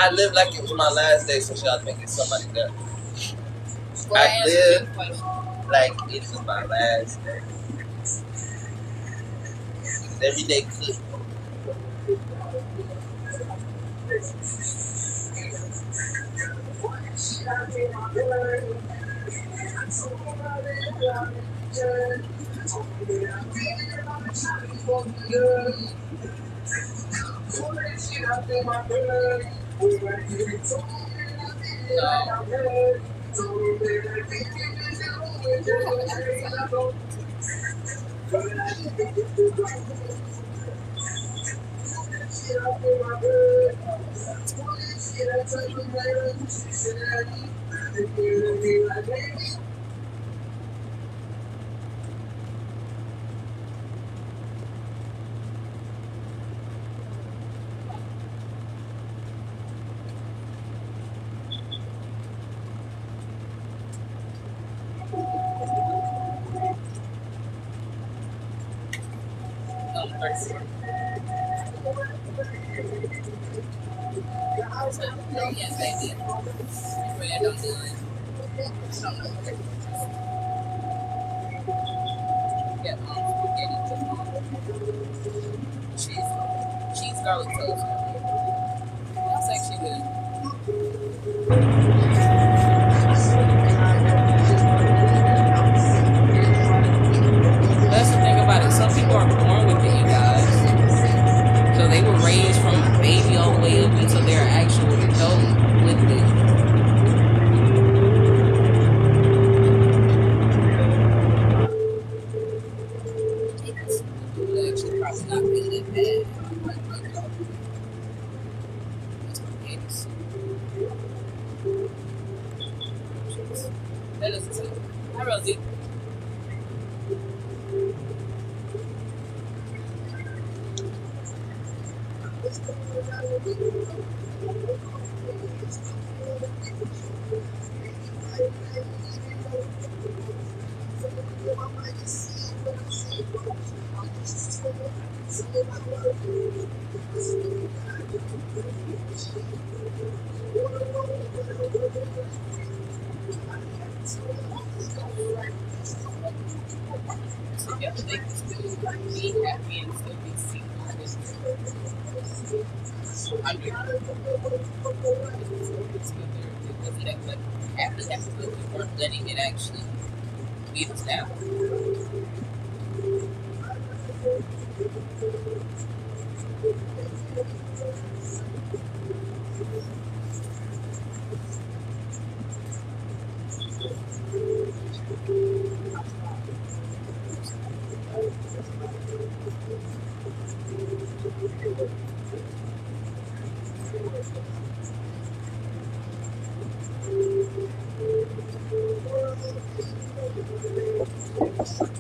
Speaker 1: I live like it was my last day, so y'all think it's somebody done.
Speaker 2: Well,
Speaker 1: I live like it was my last day. Every day could.
Speaker 2: Yeah, baby. Red don't do it. Yeah, cheese garlic toast. That's actually good. That's the thing about it. Some people are born with it, you guys. So they were raised from baby all the way up until they're actual adult with it. It would actually probably not be that bad. That is it. Hi, Rosie. So yeah, they can still be happy and still be seen. Happy people weren't letting it actually beat us down.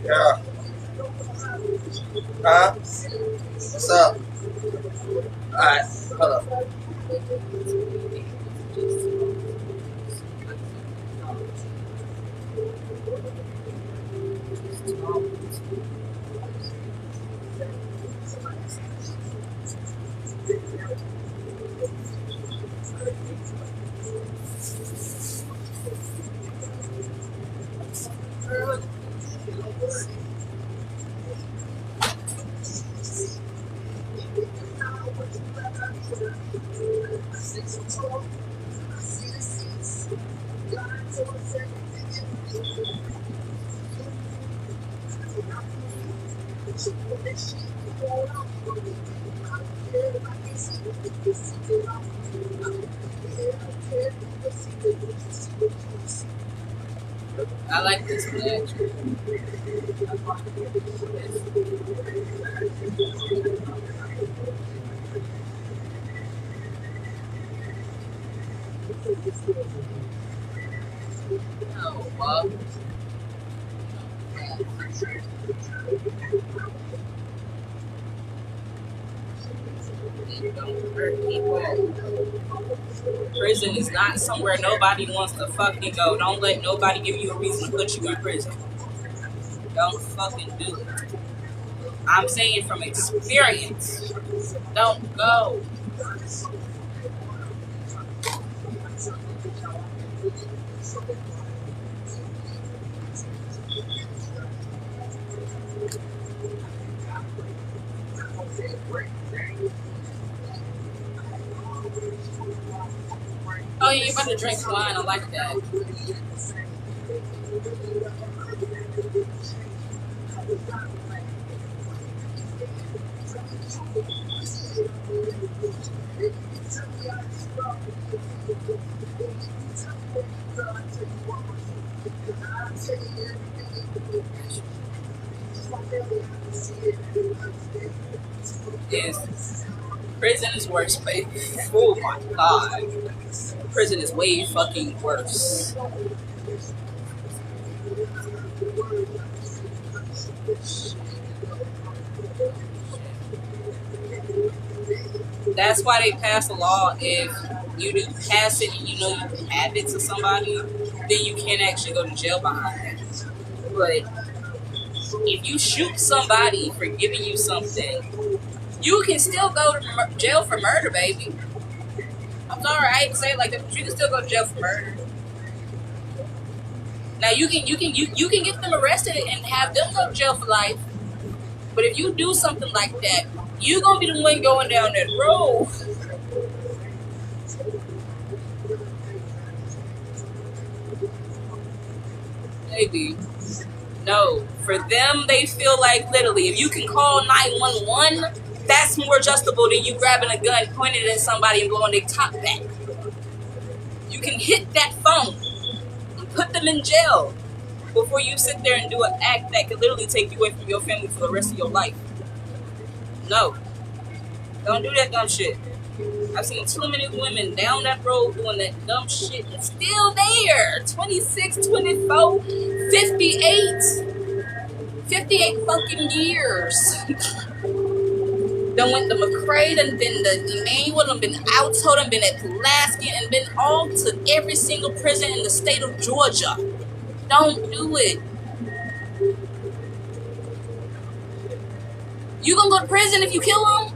Speaker 1: Yeah. Huh? What's up? Alright, hold up.
Speaker 2: I like this one. Oh, well. Don't hurt people. Prison is not somewhere nobody wants to fucking go. Don't let nobody give you a reason to put you in prison. Don't fucking do it. I'm saying from experience. Don't go. Oh, yeah, you're about to drink wine. I like that. Yes. Prison is worse, baby. Oh my god. Prison is way fucking worse. That's why they pass a law. If you do pass it and you know you have it to somebody, then you can't actually go to jail behind that. But if you shoot somebody for giving you something, you can still go to jail for murder, baby. I'm sorry, I hate to say it like that, but you can still go to jail for murder. Now you can get them arrested and have them go to jail for life. But if you do something like that, you gonna be the one going down that road. Maybe. No. For them, they feel like literally, if you can call 911, that's more justifiable than you grabbing a gun, pointing it at somebody and blowing their top back. You can hit that phone and put them in jail before you sit there and do an act that could literally take you away from your family for the rest of your life. No. Don't do that dumb shit. I've seen too many women down that road doing that dumb shit and still there. 26, 24, 58. 58 fucking years. Done went to McRae, done been to Emmanuel, done been Alto, done been at Pulaski, and been all to every single prison in the state of Georgia. Don't do it. You gonna go to prison if you kill him?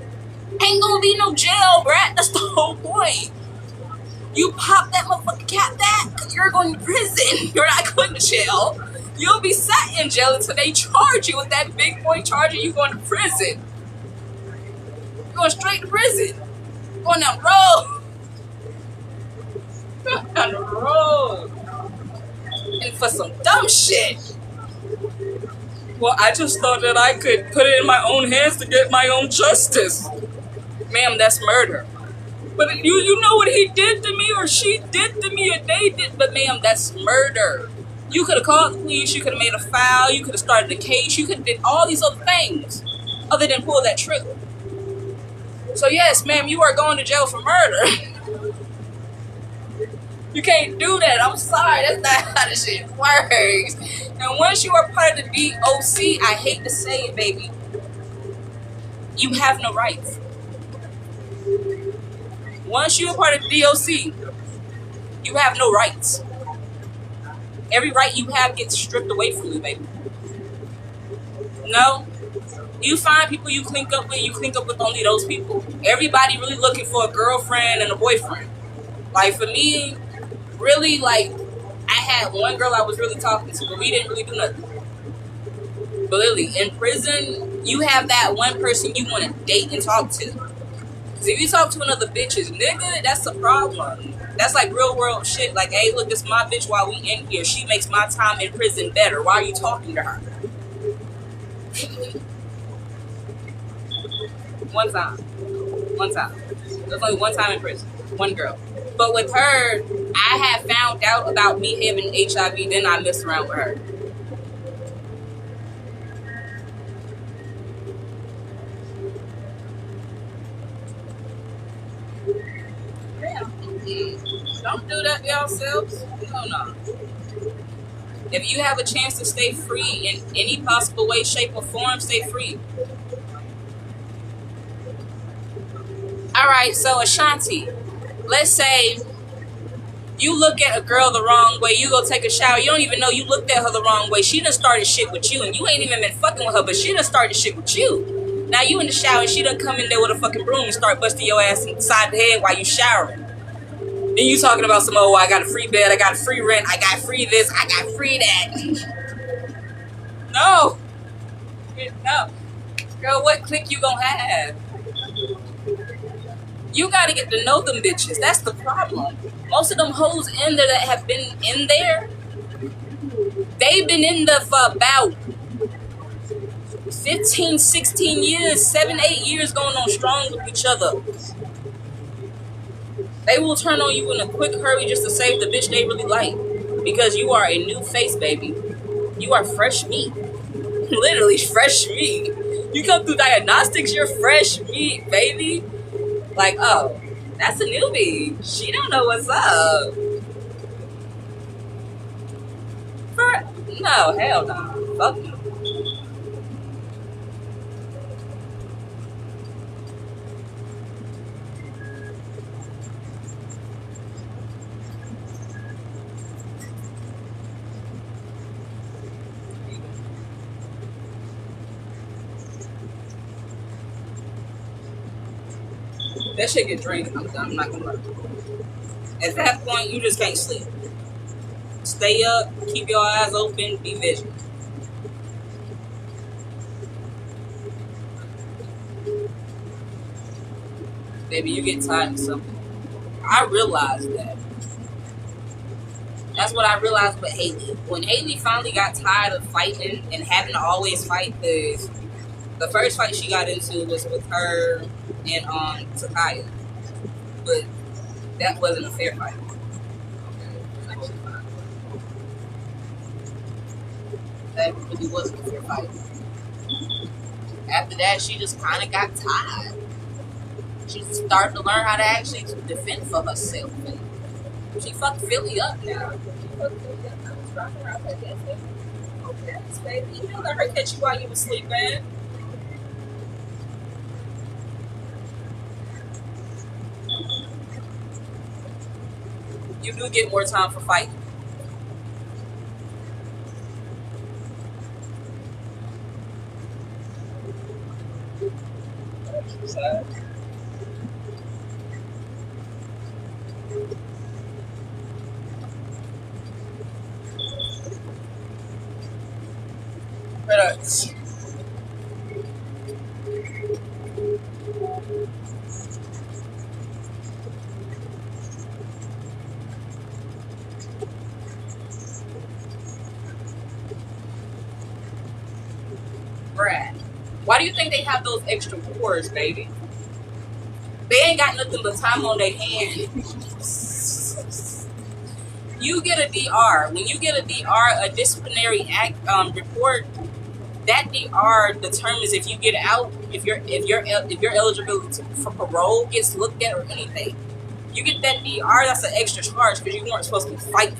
Speaker 2: Ain't gonna be no jail, brat. That's the whole point. You pop that motherfucking cap back, you're going to prison. You're not going to jail. You'll be sat in jail until they charge you with that big boy charge and you going to prison. You're going straight to prison. Going down the road. Down the road. And for some dumb shit. Well, I just thought that I could put it in my own hands to get my own justice. Ma'am, that's murder. But you know what he did to me or she did to me or they did. But ma'am, that's murder. You could have called the police. You could have made a file. You could have started a case. You could have did all these other things other than pull that trigger. So yes, ma'am, you are going to jail for murder. You can't do that. I'm sorry. That's not how this shit works. And once you are part of the DOC, I hate to say it, baby, you have no rights.
Speaker 3: Once you're a part of the DOC, you have no rights. Every right you have gets stripped away from you, baby. No. You find people you clink up with only those people. Everybody really looking for a girlfriend and a boyfriend. Like, for me, really, like, I had one girl I was really talking to, but we didn't really do nothing. But literally, in prison, you have that one person you want to date and talk to. Because if you talk to another bitches, nigga, that's a problem. That's like real world shit. Like, hey, look, this is my bitch while we in here. She makes my time in prison better. Why are you talking to her? One time. There's only one time in prison. One girl. But with her, I had found out about me having HIV, then I messed around with her. Don't do that to yourselves. No. If you have a chance to stay free in any possible way, shape, or form, stay free. Alright, so Ashanti, let's say you look at a girl the wrong way, you go take a shower, you don't even know you looked at her the wrong way, she done started shit with you, and you ain't even been fucking with her, but she done started shit with you. Now you in the shower, and she done come in there with a fucking broom and start busting your ass inside the head while you showering. Then you talking about some, oh, I got a free bed, I got a free rent, I got free this, I got free that. No. Girl, what clique you gonna have? You gotta get to know them bitches. That's the problem. Most of them hoes in there that have been in there, they've been in there for about 15, 16 years, 7, 8 years going on strong with each other. They will turn on you in a quick hurry just to save the bitch they really like. Because you are a new face, baby. You are fresh meat. Literally fresh meat. You come through diagnostics, you're fresh meat, baby. Like, oh, that's a newbie. She don't know what's up. No, hell no. Fuck no. That shit get drained. I'm not gonna lie. At that point, you just can't sleep. Stay up, keep your eyes open, be vigilant. Baby, you get tired of something. I realized that. That's what I realized with Haley. When Haley finally got tired of fighting and having to always fight, the first fight she got into was with her and Takaya. But that wasn't a fair fight. That really wasn't a fair fight. After that, she just kind of got tired. She started to learn how to actually defend for herself. And she fucked Philly up now. Yes, baby. You let her catch you while you were sleeping. You do get more time for fighting. Brad, why do you think they have those extra wars, baby? They ain't got nothing but time on their hands. You get a DR. When you get a DR, a disciplinary act report, that DR determines if you get out, if your eligibility for parole gets looked at or anything. You get that DR, that's an extra charge because you weren't supposed to be fighting.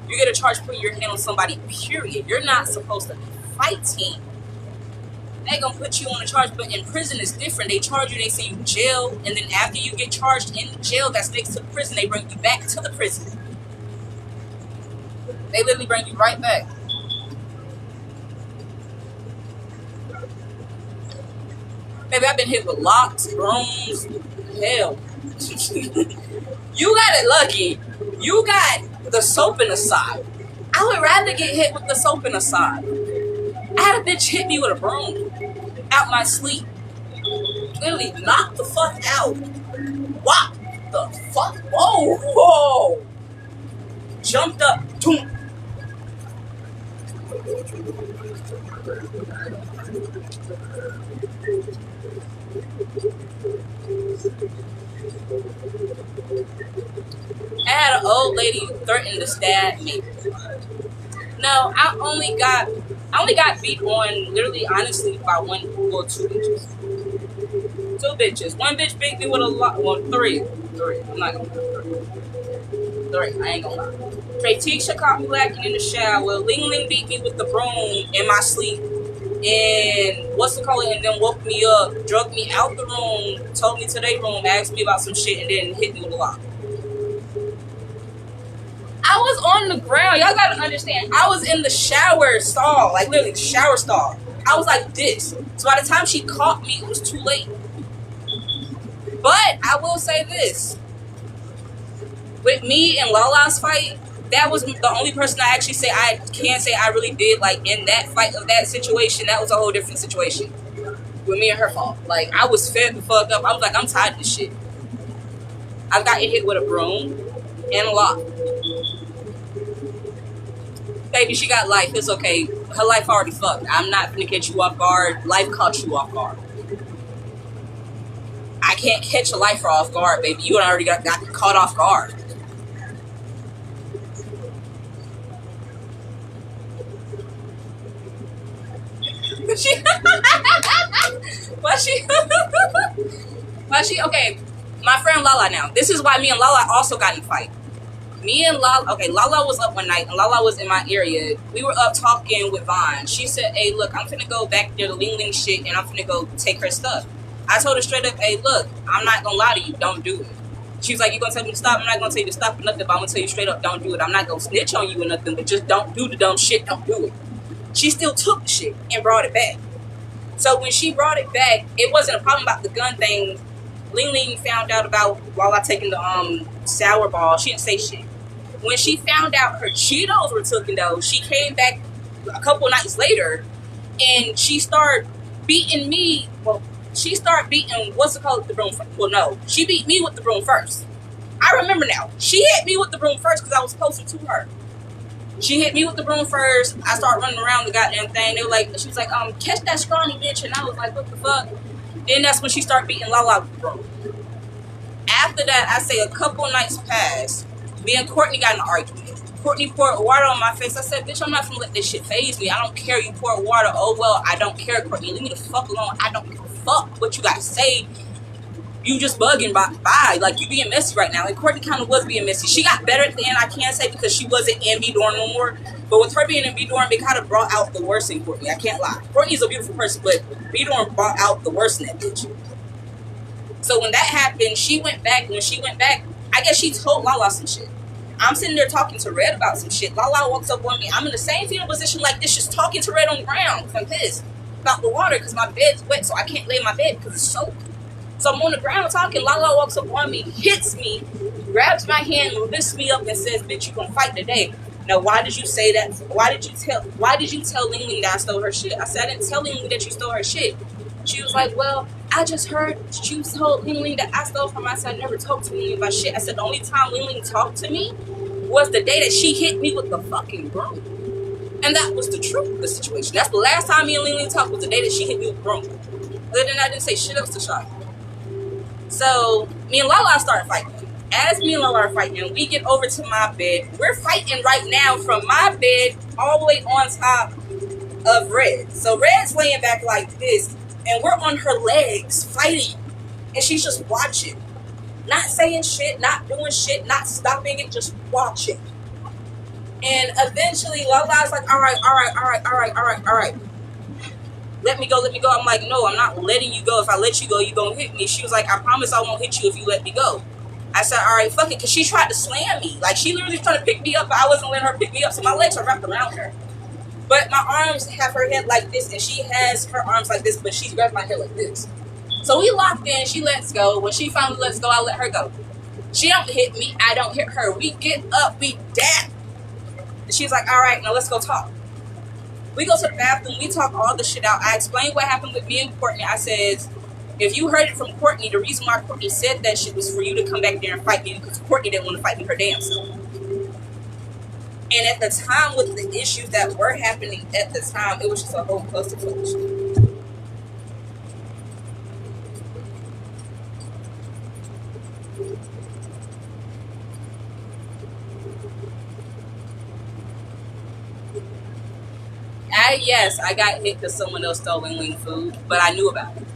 Speaker 3: You get a charge putting your hand on somebody, period. You're not supposed to be fighting. they gonna put you on a charge. But in prison, it's different. They charge you, they send you to jail, and then after you get charged in the jail that's next to the prison, they bring you back to the prison. They literally bring you right back. Baby, I've been hit with locks, brooms, hell. You got it lucky. You got the soap in the side. I would rather get hit with the soap in the side. I had a bitch hit me with a broom out my sleep. Literally knocked the fuck out. What the fuck? Whoa, whoa. Jumped up. Boom. I had an old lady threaten to stab me. No, I only got beat on literally honestly by one or two bitches. Two bitches. One bitch beat me with a lot. Well, three. I'm not gonna lie. Three. I ain't gonna lie. Pratisha caught me lacking in the shower. Ling Ling beat me with the broom in my sleep. And and then woke me up, drugged me out the room, told me to their room, asked me about some shit, and then hit me with a lock. I was on the ground. Y'all gotta understand. I was in the shower stall, like literally the shower stall. I was like this. So by the time she caught me, it was too late. But I will say this. With me and Lala's fight, that was the only person I actually can't say I really did, like, in that fight of that situation. That was a whole different situation. With me and her fault. Like, I was fed the fuck up. I was like, I'm tired of this shit. I've gotten hit with a broom and a lock. Baby, she got life. It's okay. Her life already fucked. I'm not gonna catch you off guard. Life caught you off guard. I can't catch a lifer off guard, baby. You already got caught off guard. Okay, my friend Lala now. This is why me and Lala also got in a fight. Lala was up one night, and Lala was in my area. We were up talking with Vaughn. She said, hey, look, I'm finna go back there to Ling Ling shit, and I'm finna go take her stuff. I told her straight up, hey, look, I'm not gonna lie to you, don't do it. She was like, you gonna tell me to stop? I'm not gonna tell you to stop or nothing, but I'm gonna tell you straight up, don't do it. I'm not gonna snitch on you or nothing, but just don't do the dumb shit, don't do it. She still took the shit and brought it back. So when she brought it back, it wasn't a problem about the gun thing. Ling Ling found out about while I taking the sour ball. She didn't say shit. When she found out her Cheetos were taken though, she came back a couple nights later and she started beating me. Well, she started beating the broom first. Well, no, she beat me with the broom first. I remember now. She hit me with the broom first because I was closer to her. She hit me with the broom first. I started running around the goddamn thing. They were like, she was like, catch that scrawny bitch. And I was like, what the fuck? Then that's when she started beating Lala with the broom. After that, I say a couple nights passed. Me and Courtney got in an argument. Courtney poured water on my face. I said, bitch, I'm not gonna let this shit faze me. I don't care. You pour water. Oh, well, I don't care, Courtney. Leave me the fuck alone. I don't give a fuck what you got to say. You just bugging by. Like, you being messy right now. And Courtney kind of was being messy. She got better at the end, I can't say, because she wasn't in B-Dorm no more. But with her being in B-Dorm, it kind of brought out the worst in Courtney. I can't lie. Courtney's a beautiful person, but B-Dorm brought out the worst in that bitch. So when that happened, she went back. When she went back, I guess she told Lala some shit. I'm sitting there talking to Red about some shit. Lala walks up on me. I'm in the same fetal position like this, just talking to Red on the ground because I'm pissed about the water because my bed's wet, so I can't lay in my bed because it's soaked. So I'm on the ground talking. Lala walks up on me, hits me, grabs my hand, lifts me up, and says, "Bitch, you gonna fight today." Now, why did you say that? Why did you tell Ling Ling that I stole her shit? I said, I didn't tell Ling Ling that you stole her shit. She was like, well, I just heard you told Ling Ling that I stole from her. I said, I never talked to Ling Ling about shit. I said, the only time Ling Ling talked to me was the day that she hit me with the fucking broom. And that was the truth of the situation. That's the last time me and Ling Ling talked, was the day that she hit me with the broom. Other than that, I didn't say shit else to Sean. So me and Lala started fighting. As me and Lala are fighting, we get over to my bed. We're fighting right now from my bed all the way on top of Red. So Red's laying back like this, and we're on her legs fighting. And she's just watching. Not saying shit, not doing shit, not stopping it, just watching. And eventually Lala's like, all right. let me go, let me go. I'm like, no, I'm not letting you go. If I let you go, you gonna hit me. She was like, I promise I won't hit you if you let me go. I said, all right, fuck it, because she tried to slam me. Like, she literally tried to pick me up, but I wasn't letting her pick me up, so my legs are wrapped around her. But my arms have her head like this, and she has her arms like this, but she's grabbed my head like this. So we locked in, she lets go. When she finally lets go, I let her go. She don't hit me, I don't hit her. We get up, we dap. And she's like, all right, now let's go talk. We go to the bathroom, we talk all the shit out. I explained what happened with me and Courtney. I said, if you heard it from Courtney, the reason why Courtney said that shit was for you to come back there and fight me, because Courtney didn't want to fight me her damn self. And at the time, with the issues that were happening at the time, it was just a whole clusterfuck. Yes, I got hit because someone else stole Wing food, but I knew about it.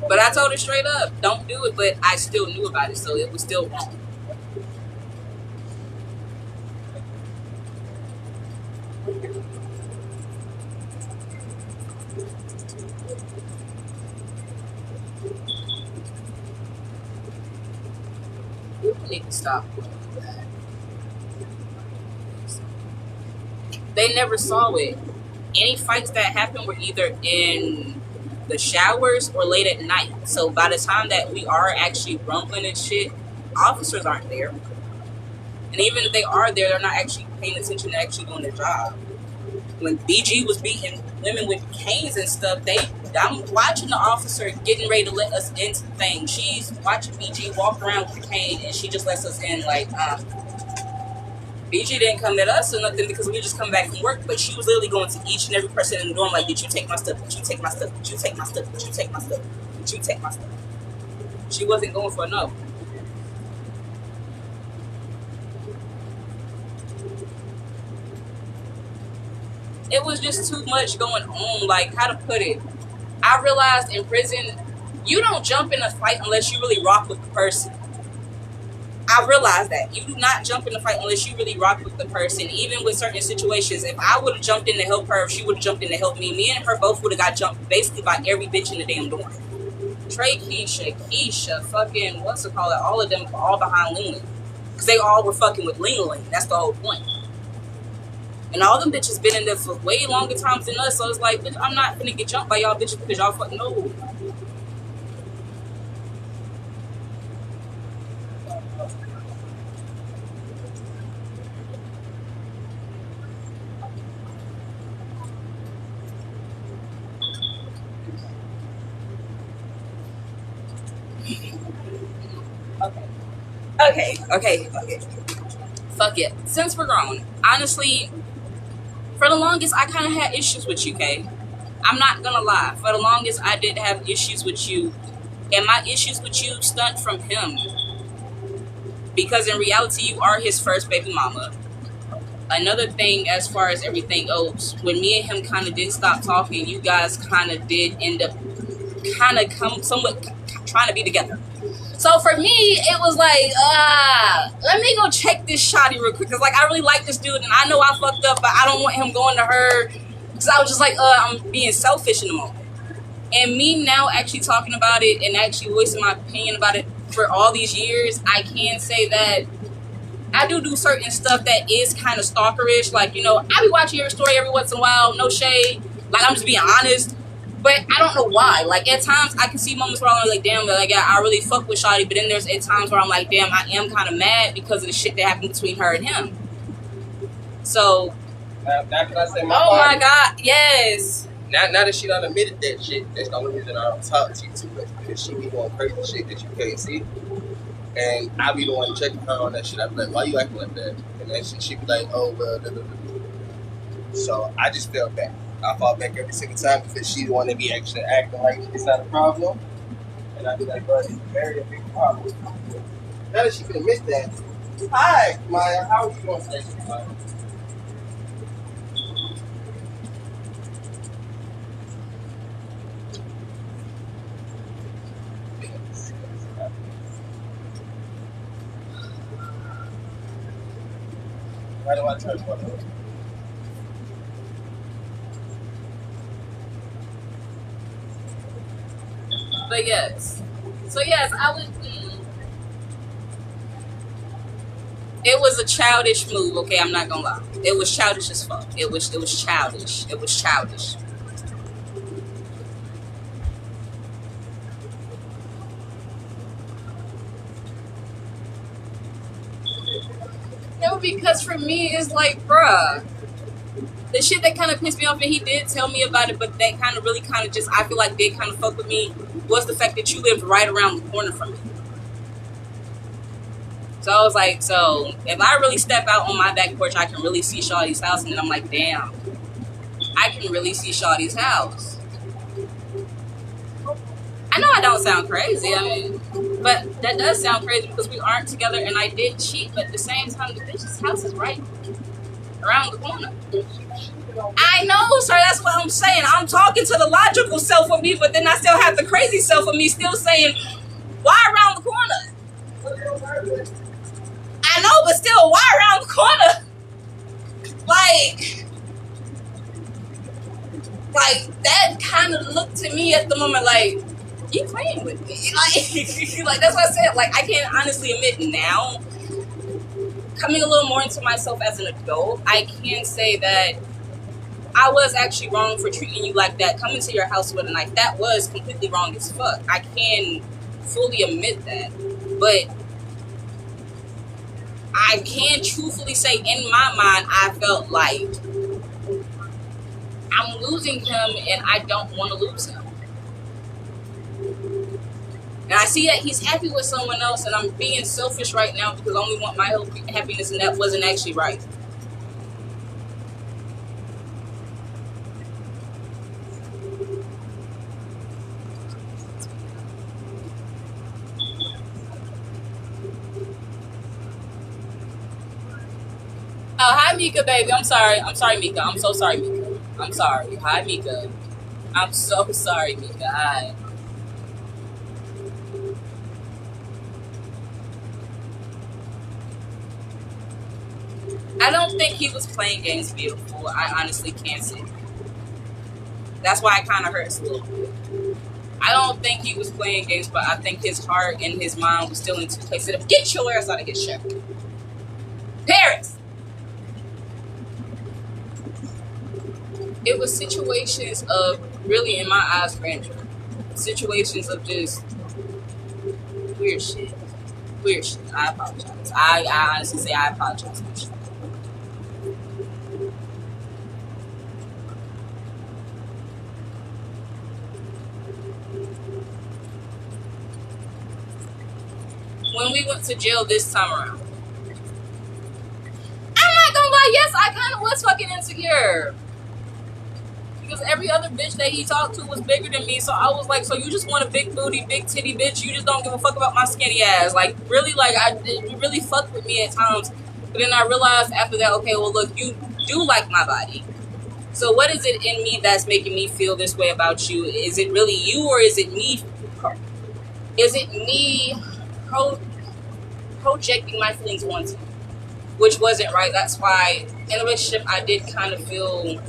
Speaker 3: But I told her straight up, don't do it, but I still knew about it, so it was still wrong. I need to stop. They never saw it. Any fights that happened were either in the showers or late at night. So by the time that we are actually rumbling and shit, officers aren't there. And even if they are there, they're not actually paying attention to actually doing their job. When BG was beating women with canes and stuff, I'm watching the officer getting ready to let us into the thing. She's watching BG walk around with the cane, and she just lets us in like, BG didn't come at us or nothing because we just come back from work, but she was literally going to each and every person in the dorm like, did you take my stuff? Did you take my stuff? Did you take my stuff? Did you take my stuff? Did you take my stuff? She wasn't going for no. It was just too much going on. Like, how to put it? I realized in prison, you don't jump in a fight unless you really rock with the person. I realized that. You do not jump in a fight unless you really rock with the person. Even with certain situations, if I would have jumped in to help her, if she would have jumped in to help me, me and her both would have got jumped basically by every bitch in the damn dorm. Trey, Keisha, fucking, what's it called? All of them were all behind Leland. Because they all were fucking with Leland. That's the whole point. And all them bitches been in there for way longer times than us. So it's like, bitch, I'm not finna get jumped by y'all bitches because y'all fucking know. Okay. Fuck it. Since we're grown, honestly, for the longest, I kind of had issues with you, Kay. I'm not gonna lie. For the longest, I did have issues with you. And my issues with you stemmed from him. Because in reality, you are his first baby mama. Another thing, as far as everything else, when me and him kind of did stop talking, you guys kind of did end up kind of come somewhat trying to be together. So for me, it was like, let me go check this shawty real quick. Because, like, I really like this dude. And I know I fucked up, but I don't want him going to her. Because I was just like, I'm being selfish in the moment. And me now actually talking about it and actually voicing my opinion about it for all these years, I can say that I do certain stuff that is kind of stalkerish. Like, you know, I be watching your story every once in a while. No shade. Like, I'm just being honest. But I don't know why. Like, at times, I can see moments where I'm like, damn, like, I really fuck with shawty. But then there's at times where I'm like, damn, I am kind of mad because of the shit that happened between her and him. So,
Speaker 1: Now can I say
Speaker 3: my God, yes.
Speaker 1: Now that she done admitted that shit, that's the only reason I don't talk to you too much, because she be doing crazy shit that you can't see. And I be the one checking her on that shit. I be like, why you acting like that? And then she be like, oh, well, da, da, da, da. So I just felt bad. I fall back every single time because she the one that be actually acting like it's not a problem. And I be like, bro, it's very a big problem. Now that she can admit that, hi, Maya, how are you doing today, Maya? Why do I turn one?
Speaker 3: But yes. So yes, I would. It was a childish move. Okay, I'm not gonna lie. It was childish as fuck. It was childish. It was childish. No, because for me, it's like, bruh, the shit that kind of pissed me off, and he did tell me about it, but that kind of really kind of just, I feel like did kind of fuck with me, was the fact that you lived right around the corner from me. So I was like, so if I really step out on my back porch, I can really see Shawty's house, and then I'm like, damn, I can really see Shawty's house. I know I don't sound crazy, I mean, but that does sound crazy because we aren't together, and I did cheat, but at the same time, the bitch's house is right around the corner. I know, sir, that's what I'm saying. I'm talking to the logical self of me, but then I still have the crazy self of me still saying, why around the corner? I know, but still, why around the corner? Like that kind of looked to me at the moment like, you playing with me. Like that's what I said. Like, I can honestly admit now, coming a little more into myself as an adult, I can say that I was actually wrong for treating you like that. Coming to your house with a knife, that was completely wrong as fuck. I can fully admit that. But I can truthfully say, in my mind, I felt like I'm losing him and I don't want to lose him. And I see that he's happy with someone else, and I'm being selfish right now because I only want my happiness, and that wasn't actually right. Oh, hi, Mika, baby. I'm sorry. I'm sorry, Mika. I'm so sorry, Mika. I'm sorry. Hi, Mika. I'm so sorry, Mika. I don't think he was playing games beautiful. I honestly can't say. That's why it kind of hurts a little bit. I don't think he was playing games, but I think his heart and his mind was still in two places. Get your ass out of his shirt. Paris! It was situations of, really, in my eyes, grandeur. Situations of just weird shit. Weird shit. I apologize. I honestly say I apologize for shit. When we went to jail this time around, I'm not gonna lie, yes, I kind of was fucking insecure. Because every other bitch that he talked to was bigger than me, so I was like, so you just want a big booty, big titty bitch, you just don't give a fuck about my skinny ass. Like, really, like, you really fucked with me at times. But then I realized after that, okay, well, look, you do like my body. So what is it in me that's making me feel this way about you? Is it really you, or is it me? Is it me projecting my feelings onto you? Which wasn't right. That's why in a relationship I did kind of feel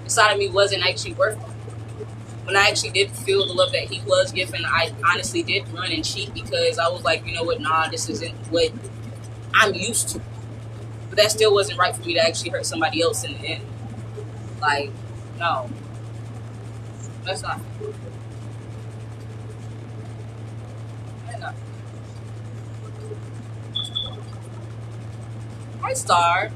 Speaker 3: the side of me wasn't actually worth it. When I actually did feel the love that he was giving, I honestly did run and cheat because I was like, you know what, nah, this isn't what I'm used to. But that still wasn't right for me to actually hurt somebody else in the end. Like, no. That's not. No. Hi, Star.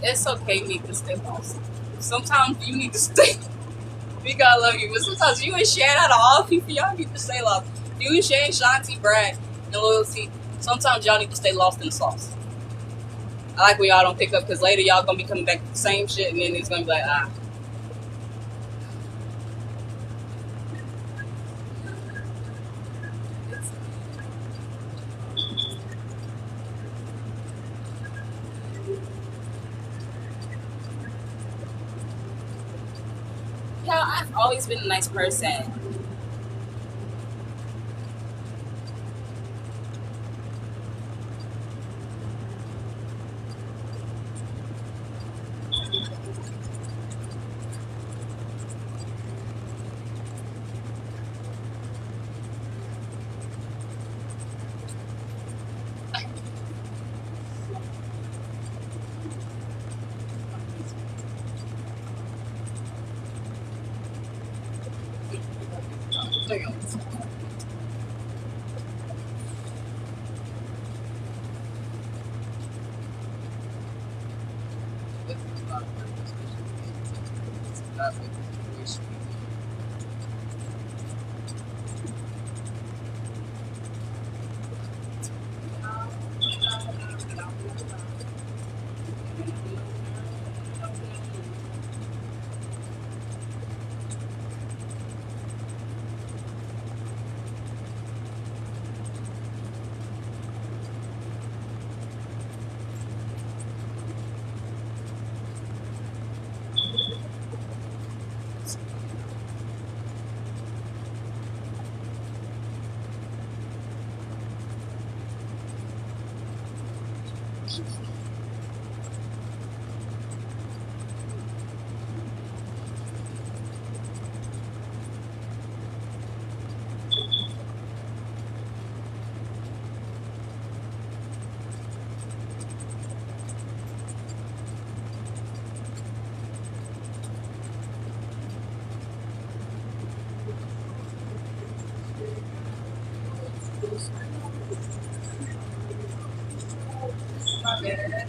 Speaker 3: It's okay, Mika, stay lost. Sometimes you need to stay. Mika, I love you, but sometimes you and Shan, out of all people, y'all need to stay lost. You and Shan, Shanti, Brad, and Loyalty, sometimes y'all need to stay lost in the sauce. I like when y'all don't pick up, because later y'all gonna be coming back to the same shit, and then it's gonna be like, Yeah, I've always been a nice person.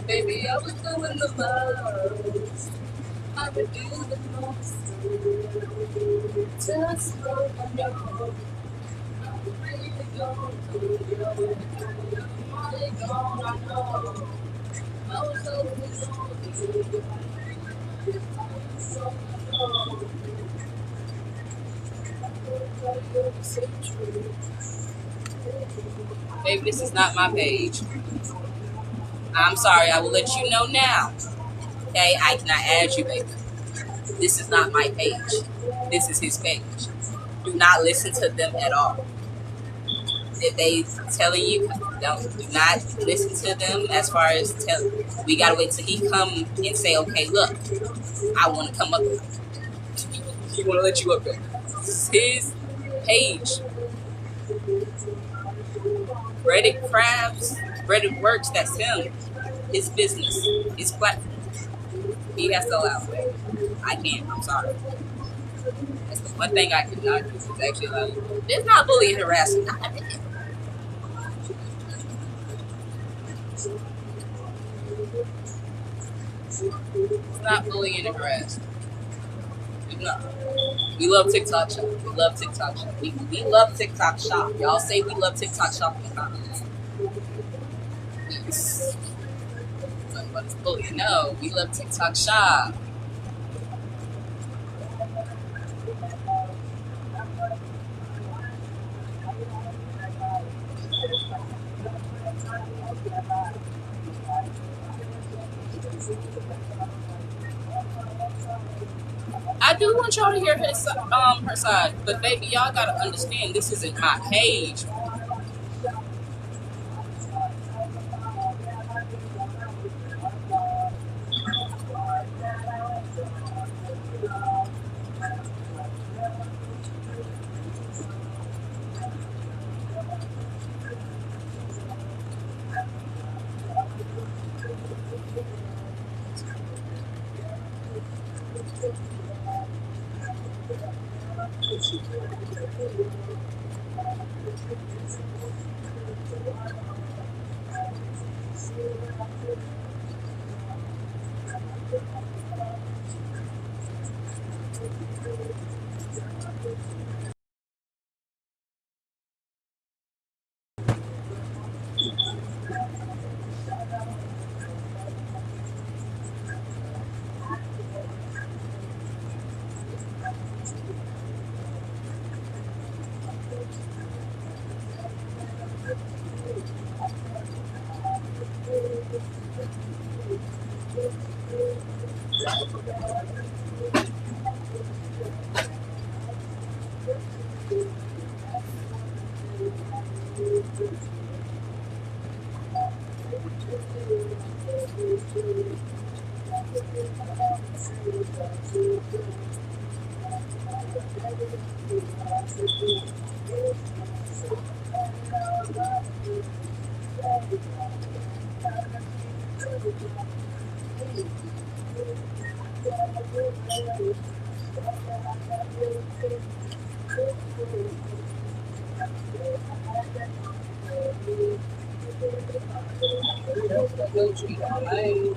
Speaker 3: Baby, I was doing the most. I would do the most. Just go on your own. I'm ready to go. Money gone, I know. I was always on you. Baby, this is not my page. I'm sorry, I will let you know now. Okay, I cannot add you, baby. This is not my page. This is his page. Do not listen to them at all. If they telling you, do not listen to them as far as we gotta wait till he come and say, okay, look, I want to come up. He want to let you up there. This is his page. Reddit crabs, Reddit works, that's him. His business, his platform. He has to allow it. I can't, I'm sorry. That's the one thing I cannot do is actually allow you. It's not bullying and harassment. It's not bullying and harassment. No. We love TikTok shop. We love TikTok shop. We love TikTok shop. Y'all say we love TikTok shop in the comments. Yes. But it's bullying. No, we love TikTok shop. I do want y'all to hear her side, but baby, y'all gotta understand this isn't my page. Go cheat on me.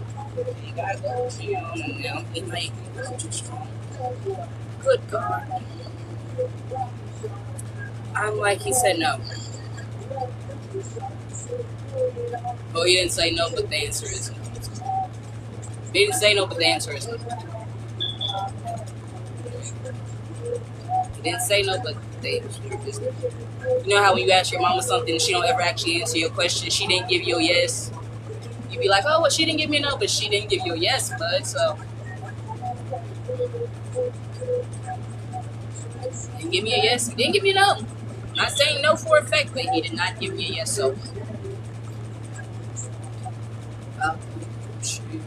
Speaker 3: You gotta go cheat on him now. He might be too strong. Good God. I'm like, he said no. Oh, he didn't say no, but the answer is no. He didn't say no, but the answer is no. He didn't say no, but the answer is no. You know how when you ask your mama something and she don't ever actually answer your question, she didn't give you a yes? You be like, oh, well, she didn't give me a no, but she didn't give you a yes, bud, so. Didn't give me a yes, he didn't give me a no. Not saying no for a fact, but he did not give me a yes, so. Shoot.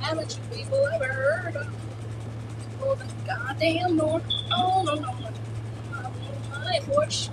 Speaker 3: Haven't you people ever heard of the goddamn North? Oh, no, no, no. I'm on my porch.